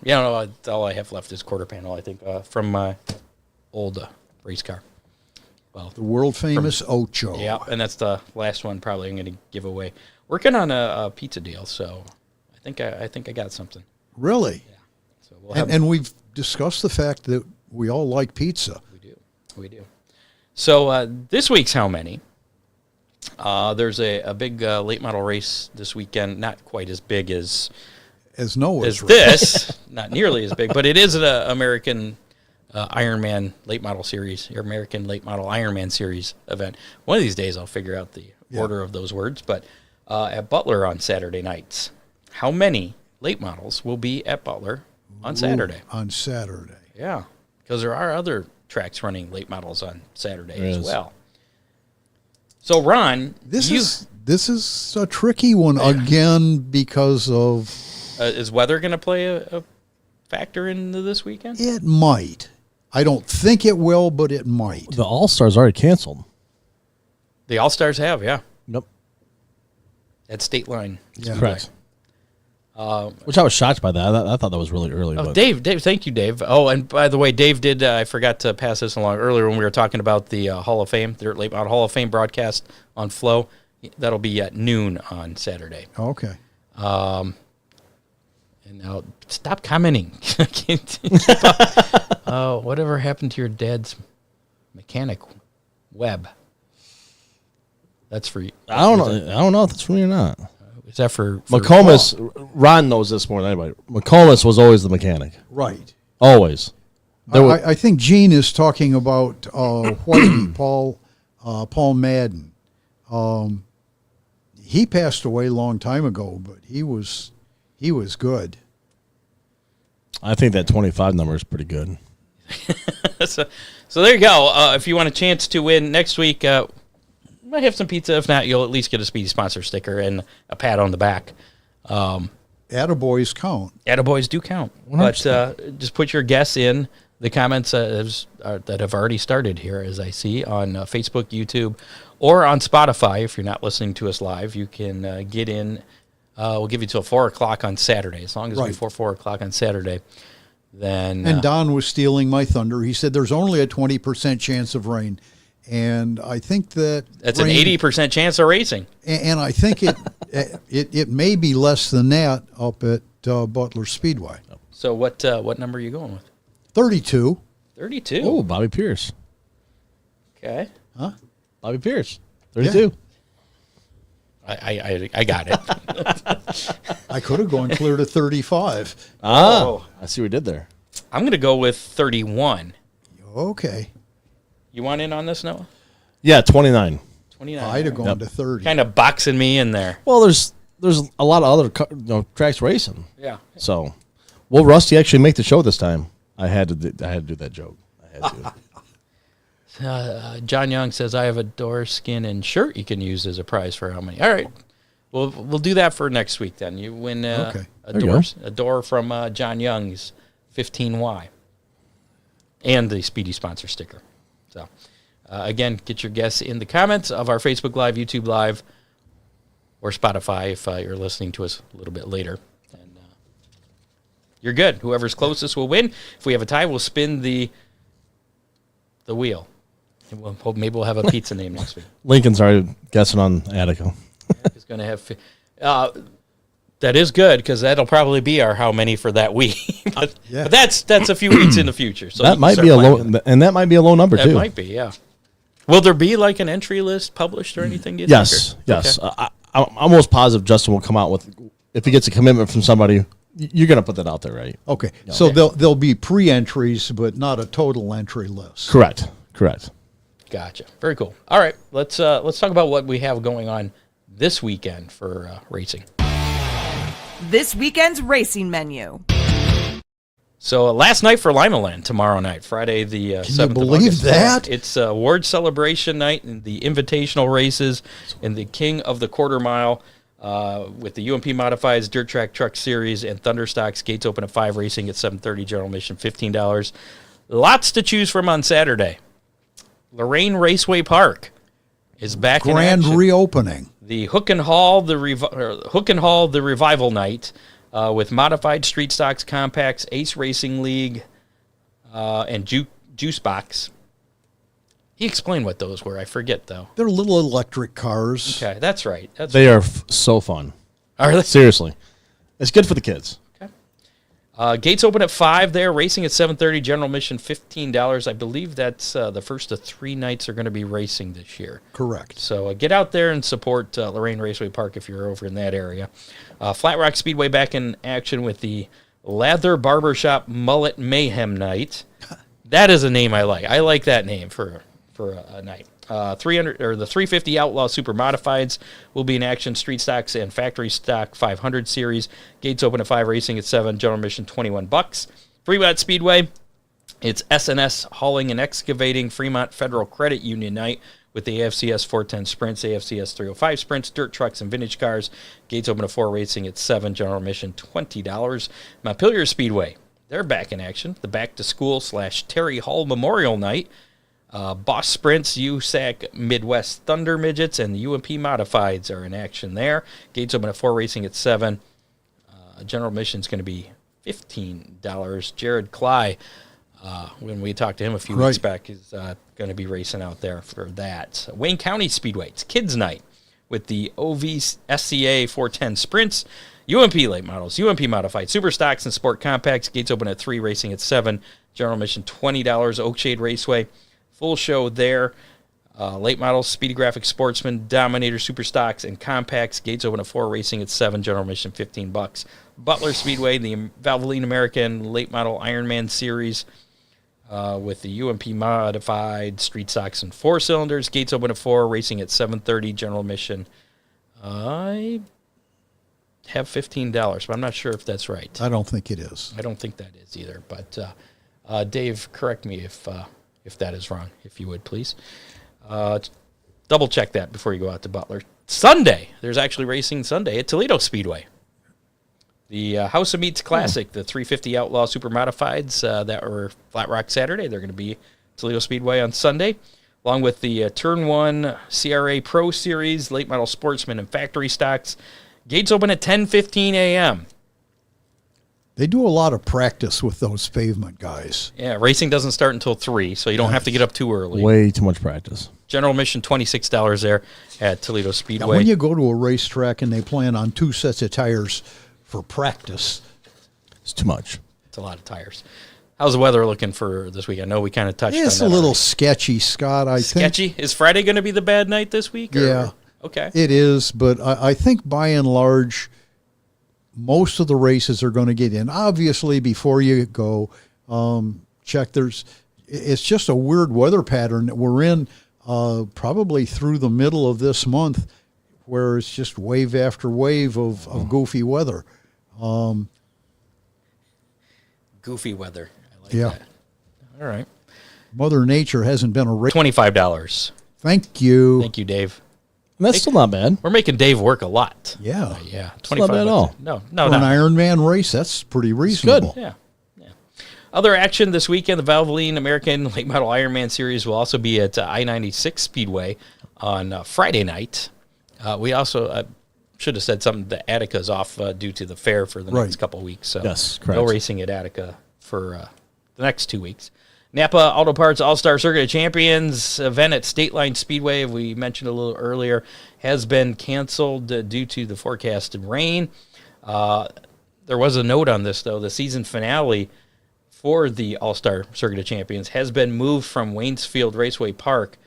all I have left is quarter panel, I think, from my old race car. Well,
The world famous Ocho.
yeah, and that's the last one probably I'm going to give away. Working on a pizza deal, so I think I got something.
Really?
So we'll have
And we've discussed the fact that we all like pizza.
we do. So this week's How Many? There's a big late model race this weekend. Not quite as big as
Noah's race.
this, not nearly as big, but it is an American Ironman late model series, or American late model Ironman series event. One of these days I'll figure out the order of those words, but at Butler on Saturday nights. How many late models will be at Butler on Saturday?
On Saturday.
Yeah, because there are other tracks running late models on Saturday as well. So, Ron,
This is a tricky one again because of
is weather going to play a factor into this weekend?
it might. I don't think it will, but it might.
The All-Stars already canceled.
The All-Stars have, yeah.
Yep.
At State Line.
Yeah.
Correct. Which I was shocked by that. I thought that was really early.
Oh,
but
Dave, thank you, Dave. Oh, and by the way, Dave did, I forgot to pass this along earlier when we were talking about the Hall of Fame, the Late Model Hall of Fame broadcast on Flow. That'll be at noon on Saturday.
Okay.
And now, stop commenting. Whatever happened to your dad's mechanic web? That's for you.
I don't know if that's for me or not.
Is that for
McComas, Ron knows this more than anybody. McComas was always the mechanic.
Right.
Always.
I think Gene is talking about Whitey, Paul Madden. He passed away a long time ago, but he was good.
I think that 25 number is pretty good.
so there you go. If you want a chance to win next week, we might have some pizza. If not, you'll at least get a Speedy Sponsor sticker and a pat on the back.
Attaboys count.
Attaboys do count. 100%. But just put your guess in the comments that have already started here, as I see, on Facebook, YouTube, or on Spotify. If you're not listening to us live, you can get in. We'll give you till 4 o'clock on Saturday. As long as before 4 o'clock on Saturday, then...
And Don was stealing my thunder. He said there's only a 20% chance of rain. And I think that's
an 80% chance of racing.
And I think it may be less than that up at Butler Speedway.
So what number are you going with?
32.
32.
Oh, Bobby Pierce.
Okay.
Huh?
Bobby Pierce. 32.
Yeah. I got it.
I could have gone clear to 35.
I see what we did there.
I'm going to go with 31.
Okay.
You want in on this, Noah?
Yeah, 29.
29.
I'd have gone to 30.
Kind of boxing me in there.
Well, there's a lot of other tracks racing.
Yeah.
So, will Rusty actually make the show this time? I had to do that joke. I had to.
John Young says, I have a door skin and shirt you can use as a prize for How Many. All right. We'll do that for next week then. You win a door from John Young's 15Y and the Speedy Sponsor sticker. So, again, get your guess in the comments of our Facebook Live, YouTube Live, or Spotify if you're listening to us a little bit later. And you're good. Whoever's closest will win. If we have a tie, we'll spin the wheel. And maybe we'll have a pizza name next week.
Lincoln's already guessing on Attica.
He's going to have... that is good, because that'll probably be our How Many for that week. but that's a few weeks in the future. So
that might be a low, and that might be a low number too.
That might be, yeah. Will there be like an entry list published or anything?
Yes. Okay. I'm almost positive Justin will come out with, if he gets a commitment from somebody, you're going to put that out there, right?
Okay. So there'll be pre-entries, but not a total entry list.
Correct.
Gotcha. Very cool. All right, let's talk about what we have going on this weekend for racing.
This weekend's racing menu.
So last night for Lima Land, tomorrow night, Friday the 7th
Can you believe
of August.
that?
It's award celebration night and the invitational races and the King of the Quarter Mile with the UMP Modifieds Dirt Track Truck Series and Thunderstocks. Gates open at 5, racing at 7:30, general admission $15. Lots to choose from on Saturday. Lorraine Raceway Park is back in action.
Grand reopening.
The Hook and Haul, the Revival Night with modified street stocks, compacts, Ace Racing League, and Juice Box. He explained what those were. I forget, though.
They're little electric cars.
Okay, that's right.
They are so fun.
Are they?
Seriously. It's good for the kids.
Gates open at 5 there, racing at 7:30, general admission $15. I believe that's the first of 3 nights are going to be racing this year.
Correct.
So get out there and support Lorraine Raceway Park if you're over in that area. Flat Rock Speedway back in action with the Lather Barbershop Mullet Mayhem Night. That is a name I like. I like that name for a night. 300 or the 350 Outlaw Super Modifieds will be in action. Street stocks and factory stock 500 series. Gates open at 5, racing at 7. General admission $21. Fremont Speedway, it's S&S Hauling and Excavating Fremont Federal Credit Union Night with the AFCS 410 Sprints, AFCS 305 Sprints, dirt trucks, and vintage cars. Gates open at 4, racing at 7. General admission $20. Montpelier Speedway, they're back in action. The Back to School / Terry Hall Memorial Night. Boss Sprints, USAC Midwest Thunder Midgets, and the UMP Modifieds are in action there. Gates open at 4, racing at 7. General admission is going to be $15. Jared Cly, when we talked to him a few weeks back, is going to be racing out there for that. Wayne County Speedway, it's Kids Night with the OVSCA 410 Sprints, UMP Late Models, UMP Modified, Super Stocks, and Sport Compacts. Gates open at 3, racing at 7. General admission $20. Oakshade Raceway, full show there. Late Models, Speedy Graphic Sportsman, Dominator, Super Stocks, and Compacts. Gates open at 4, racing at 7. General admission $15. Butler Speedway, the Valvoline American Late Model Ironman Series with the UMP Modified, Street Stocks, and 4 cylinders. Gates open at 4, racing at 7:30. General admission, I have $15, but I'm not sure if that's right.
I don't think it is.
I don't think that is either. But Dave, correct me if that is wrong, if you would, please. Double check that before you go out to Butler. Sunday, there's actually racing Sunday at Toledo Speedway. The House of Meats Classic, the 350 Outlaw Super Modifieds that were Flat Rock Saturday, they're going to be Toledo Speedway on Sunday, along with the Turn 1 CRA Pro Series, Late Model Sportsman, and Factory Stocks. Gates open at 10:15 a.m.
They do a lot of practice with those pavement guys.
Yeah, racing doesn't start until 3, so you don't have to get up too early.
Way too much practice.
General admission $26 there at Toledo Speedway.
Now, when you go to a racetrack and they plan on 2 sets of tires for practice,
it's too much.
It's a lot of tires. How's the weather looking for this week? I know we kind of touched on that.
It's a little sketchy, Scott, I think.
Sketchy? Is Friday going to be the bad night this week? Or?
Yeah.
Okay.
It is, but I think by and large, most of the races are going to get in. Obviously, before you go, check. It's just a weird weather pattern that we're in probably through the middle of this month, where it's just wave after wave of goofy weather.
Goofy weather. I like
Yeah.
that. All right.
Mother Nature hasn't been a race.
$25.
Thank you.
Thank you, Dave.
And that's still not bad.
We're making Dave work a lot.
Yeah.
Yeah.
It's not bad at all.
No,
For an Ironman race, that's pretty reasonable.
Yeah. Other action this weekend, the Valvoline American Late Model Ironman Series will also be at I-96 Speedway on Friday night. We also should have said something. The Attica's off due to the fair for the next couple of weeks. So
yes, correct.
No racing at Attica for the next 2 weeks. Napa Auto Parts All-Star Circuit of Champions event at State Line Speedway, we mentioned a little earlier, has been canceled due to the forecasted rain. There was a note on this, though. The season finale for the All-Star Circuit of Champions has been moved from Waynesfield Raceway Park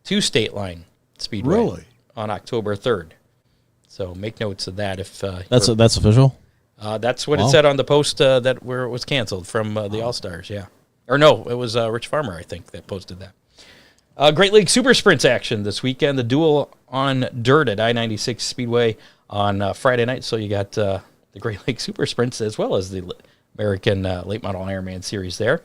to State Line Speedway on October 3rd. So make notes of that. If
that's official?
That's what it said on the post where it was canceled from the All-Stars, yeah. Or no, it was Rich Farmer, I think, that posted that. Great League Super Sprints action this weekend. The duel on dirt at I-96 Speedway on Friday night. So you got the Great League Super Sprints as well as the American Late Model Ironman Series there.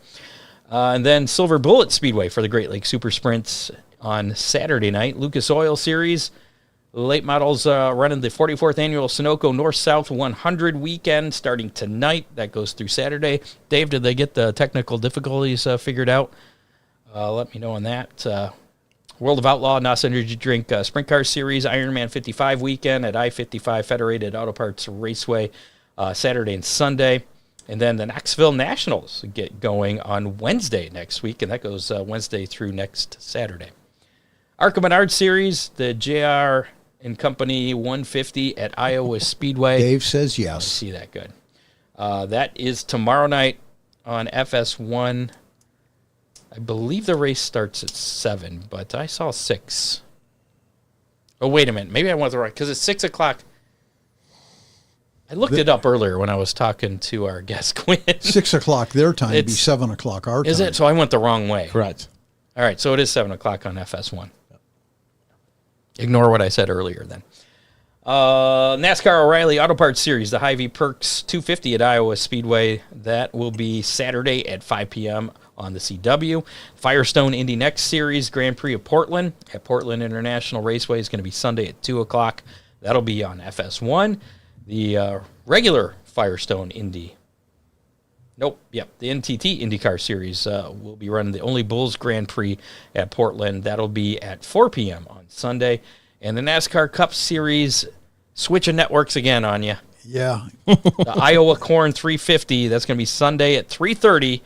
And then Silver Bullet Speedway for the Great League Super Sprints on Saturday night. Lucas Oil Series. Late Models running the 44th Annual Sunoco North-South 100 weekend starting tonight. That goes through Saturday. Dave, did they get the technical difficulties figured out? Let me know on that. World of Outlaw, NOS Energy Drink Sprint Car Series, Ironman 55 weekend at I-55 Federated Auto Parts Raceway Saturday and Sunday. And then the Knoxville Nationals get going on Wednesday next week, and that goes Wednesday through next Saturday. ARCA Menards Series, the JR and Company 150 at Iowa Speedway.
Dave says
I
yes.
see that good. That is tomorrow night on FS1. I believe the race starts at 7, but I saw 6. Oh, wait a minute. Maybe I went the right, because it's 6 o'clock. I looked it up earlier when I was talking to our guest, Quinn.
6 o'clock their time would be
It's-
7 o'clock our time.
Is it? So I went the wrong way.
Correct.
All right, so it is 7 o'clock on FS1. Ignore what I said earlier then. NASCAR O'Reilly Auto Parts Series, the Hy-Vee Perks 250 at Iowa Speedway. That will be Saturday at 5 p.m. on the CW. Firestone Indy Next Series Grand Prix of Portland at Portland International Raceway is going to be Sunday at 2 o'clock. That'll be on FS1. The regular Firestone Indy. The NTT IndyCar Series will be running the Only Bulls Grand Prix at Portland. That'll be at 4 p.m. on Sunday. And the NASCAR Cup Series, switching networks again on you.
Yeah.
The Iowa Corn 350, that's going to be Sunday at 3:30.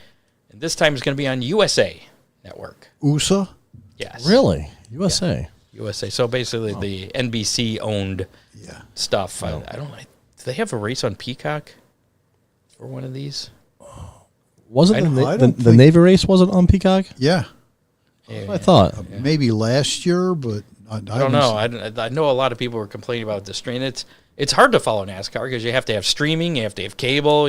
And this time it's going to be on USA Network.
USA?
Yes.
Really? USA.
USA. So basically the NBC-owned stuff. I don't know. Do they have a race on Peacock for one of these?
Wasn't
I
the
don't think-
Navy race wasn't on Peacock?
Yeah.
I thought.
Maybe last year, but I
don't know. I know a lot of people were complaining about the stream. It's hard to follow NASCAR because you have to have streaming, you have to have cable,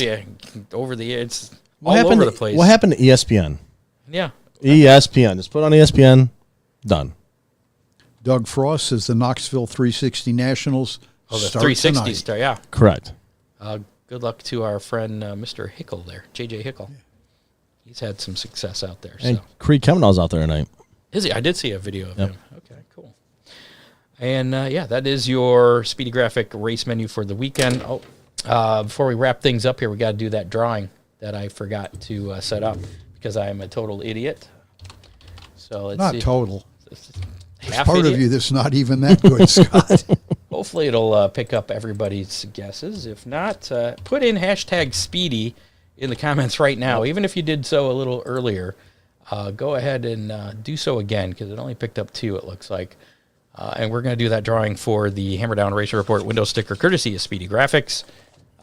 over the air. It's all over the place.
What happened to ESPN?
Yeah.
ESPN. Just put on ESPN. Done.
Doug Frost says the Knoxville 360 Nationals
Oh, the
start
360
tonight.
star. Yeah.
Correct.
Good luck to our friend Mr. Hickle there, JJ Hickle. He's had some success out there.
And
So.
Creed Kavanaugh's out there tonight.
Is he? I did see a video of him. Okay, cool. And that is your Speedy Graphic race menu for the weekend. Before we wrap things up here, we got to do that drawing that I forgot to set up because I am a total idiot. So let's
Not
see.
total.
Half
Part
idiot.
of you that's not even that good, Scott.
Hopefully it'll pick up everybody's guesses. If not, put in hashtag Speedy in the comments right now. Even if you did so a little earlier, go ahead and do so again because it only picked up 2, it looks like. And we're going to do that drawing for the Hammer Down Racer Report window sticker courtesy of Speedy Graphics.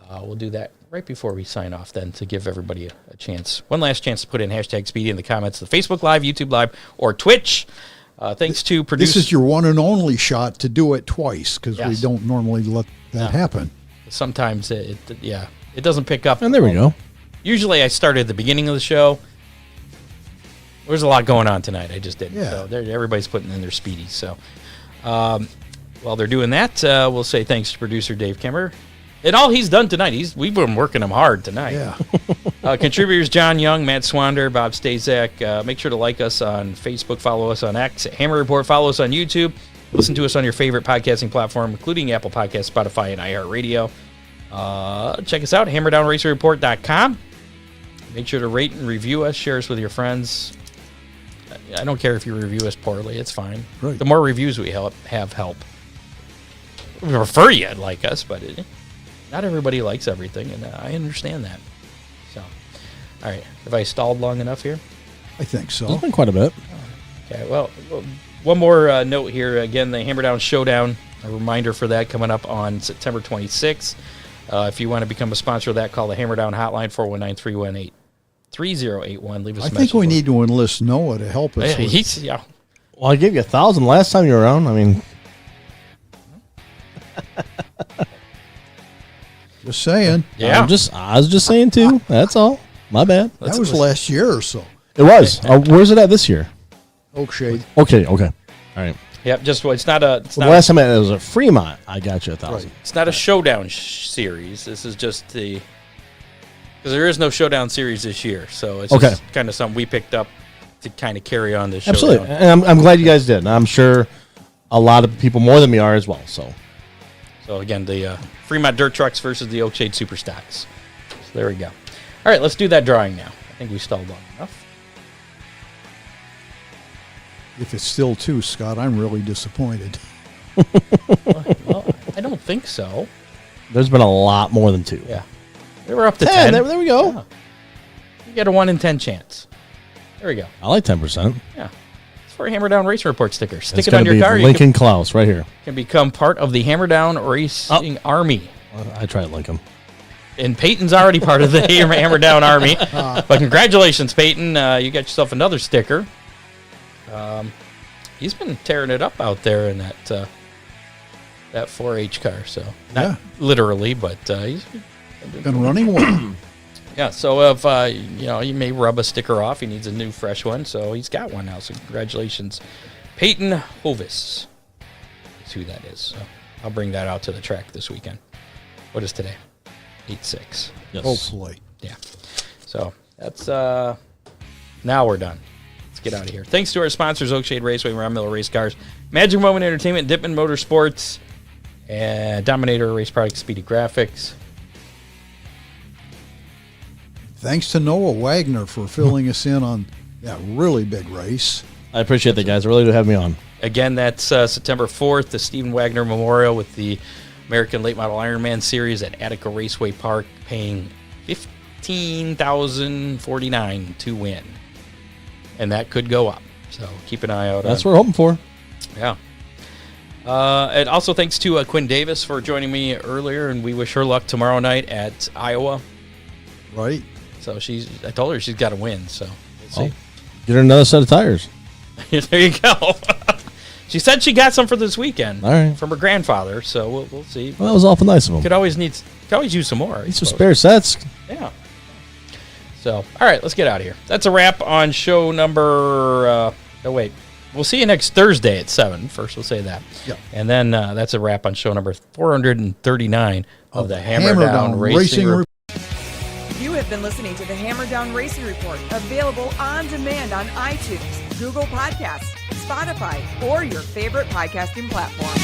We'll do that right before we sign off then to give everybody a chance. One last chance to put in hashtag Speedy in the comments, the Facebook Live, YouTube Live, or Twitch. Thanks to producer.
This is your one and only shot to do it twice because we
Yes.
don't normally let that happen.
Sometimes it doesn't pick up.
And there we go.
Usually I start at the beginning of the show. There's a lot going on tonight. I just didn't.
Yeah.
So everybody's putting in their speedies. So while they're doing that, we'll say thanks to producer Dave Kemmer. And all he's done tonight, we've been working him hard tonight.
Yeah.
Contributors John Young, Matt Swander, Bob Stazak. Make sure to like us on Facebook, follow us on X, Hammer Report, follow us on YouTube. Listen to us on your favorite podcasting platform, including Apple Podcasts, Spotify, and iHeartRadio. Check us out, hammerdownracerreport.com. Make sure to rate and review us, share us with your friends. I don't care if you review us poorly, it's fine.
Right.
The more reviews we have help. We prefer you like us, but not everybody likes everything, and I understand that. So, all right, have I stalled long enough here?
I think so.
There's been quite a bit.
Okay, well, one more note here. Again, the Hammer Down Showdown, a reminder for that coming up on September 26th. If you want to become a sponsor of that, call the Hammer Down hotline, 419-318-3081. Leave us
I
a
think
message.
we need to enlist Noah to help us.
Hey,
with-
Well, I gave you 1,000 last time you were around. I mean,
Just saying.
Yeah.
I was just saying too. That's all. My bad.
That was last year or so.
It was. Where's it at this year?
Oakshade.
Okay. All right.
Yep, just it's not a
The last time it was a Fremont, I got you 1,000.
it's not a showdown series. This is just because there is no showdown series this year, so it's just kind of something we picked up to kind of carry on this
Absolutely.
showdown.
And I'm glad you guys did. And I'm sure a lot of people more than me are as well. So
again, the Fremont Dirt Trucks versus the Oakshade Super Stocks. So there we go. All right, let's do that drawing now. I think we stalled long enough.
If it's still 2, Scott, I'm really disappointed.
Well, I don't think so.
there's been a lot more than 2.
Yeah, we were up to
10.
10.
There we go.
Yeah. You get a 1 in 10 chance. There we go.
I like 10%.
Yeah, it's for a Hammer Down Racing Report sticker. Stick
It's
it on
gonna
your
be
car.
Lincoln Klaus right here.
You can become part of the Hammer Down Racing Army.
I tried Lincoln.
And Peyton's already part of the Hammer Down Army. But congratulations, Peyton. You got yourself another sticker. He's been tearing it up out there in that 4-H car. So not literally, but he's
Been running well.
yeah. So if you may rub a sticker off, he needs a new fresh one. So he's got one now. So congratulations, Peyton Hovis. That's who that is. So I'll bring that out to the track this weekend. What is today? 8/6.
Yes.
Hopefully.
Yeah. So that's now we're done. Let's get out of here. Thanks to our sponsors, Oakshade Raceway, Ron Miller Race Cars, Magic Moment Entertainment, Dippin Motorsports, and Dominator Race Products, Speedy Graphics.
Thanks to Noah Wagner for filling us in on that really big race.
I appreciate that, guys. I really do have me on.
Again, that's September 4th, the Stephen Wagner Memorial with the American Late Model Ironman Series at Attica Raceway Park, paying $15,049 to win. And that could go up. So keep an eye out.
That's what we're hoping for.
Yeah. And also thanks to Quinn Davis for joining me earlier, and we wish her luck tomorrow night at Iowa.
Right.
So I told her she's got to win. So we'll see.
Get her another set of tires.
There you go. She said she got some for this weekend.
All right.
From her grandfather. So we'll see.
Well, that was awful nice of him.
Could always use some more.
Need some spare sets.
Yeah. So, all right, let's get out of here. That's a wrap on show number. We'll see you next Thursday at 7. First, we'll say that.
Yep.
And then that's a wrap on show number 439 of the Hammer Down Racing Report.
You have been listening to the Hammer Down Racing Report, available on demand on iTunes, Google Podcasts, Spotify, or your favorite podcasting platform.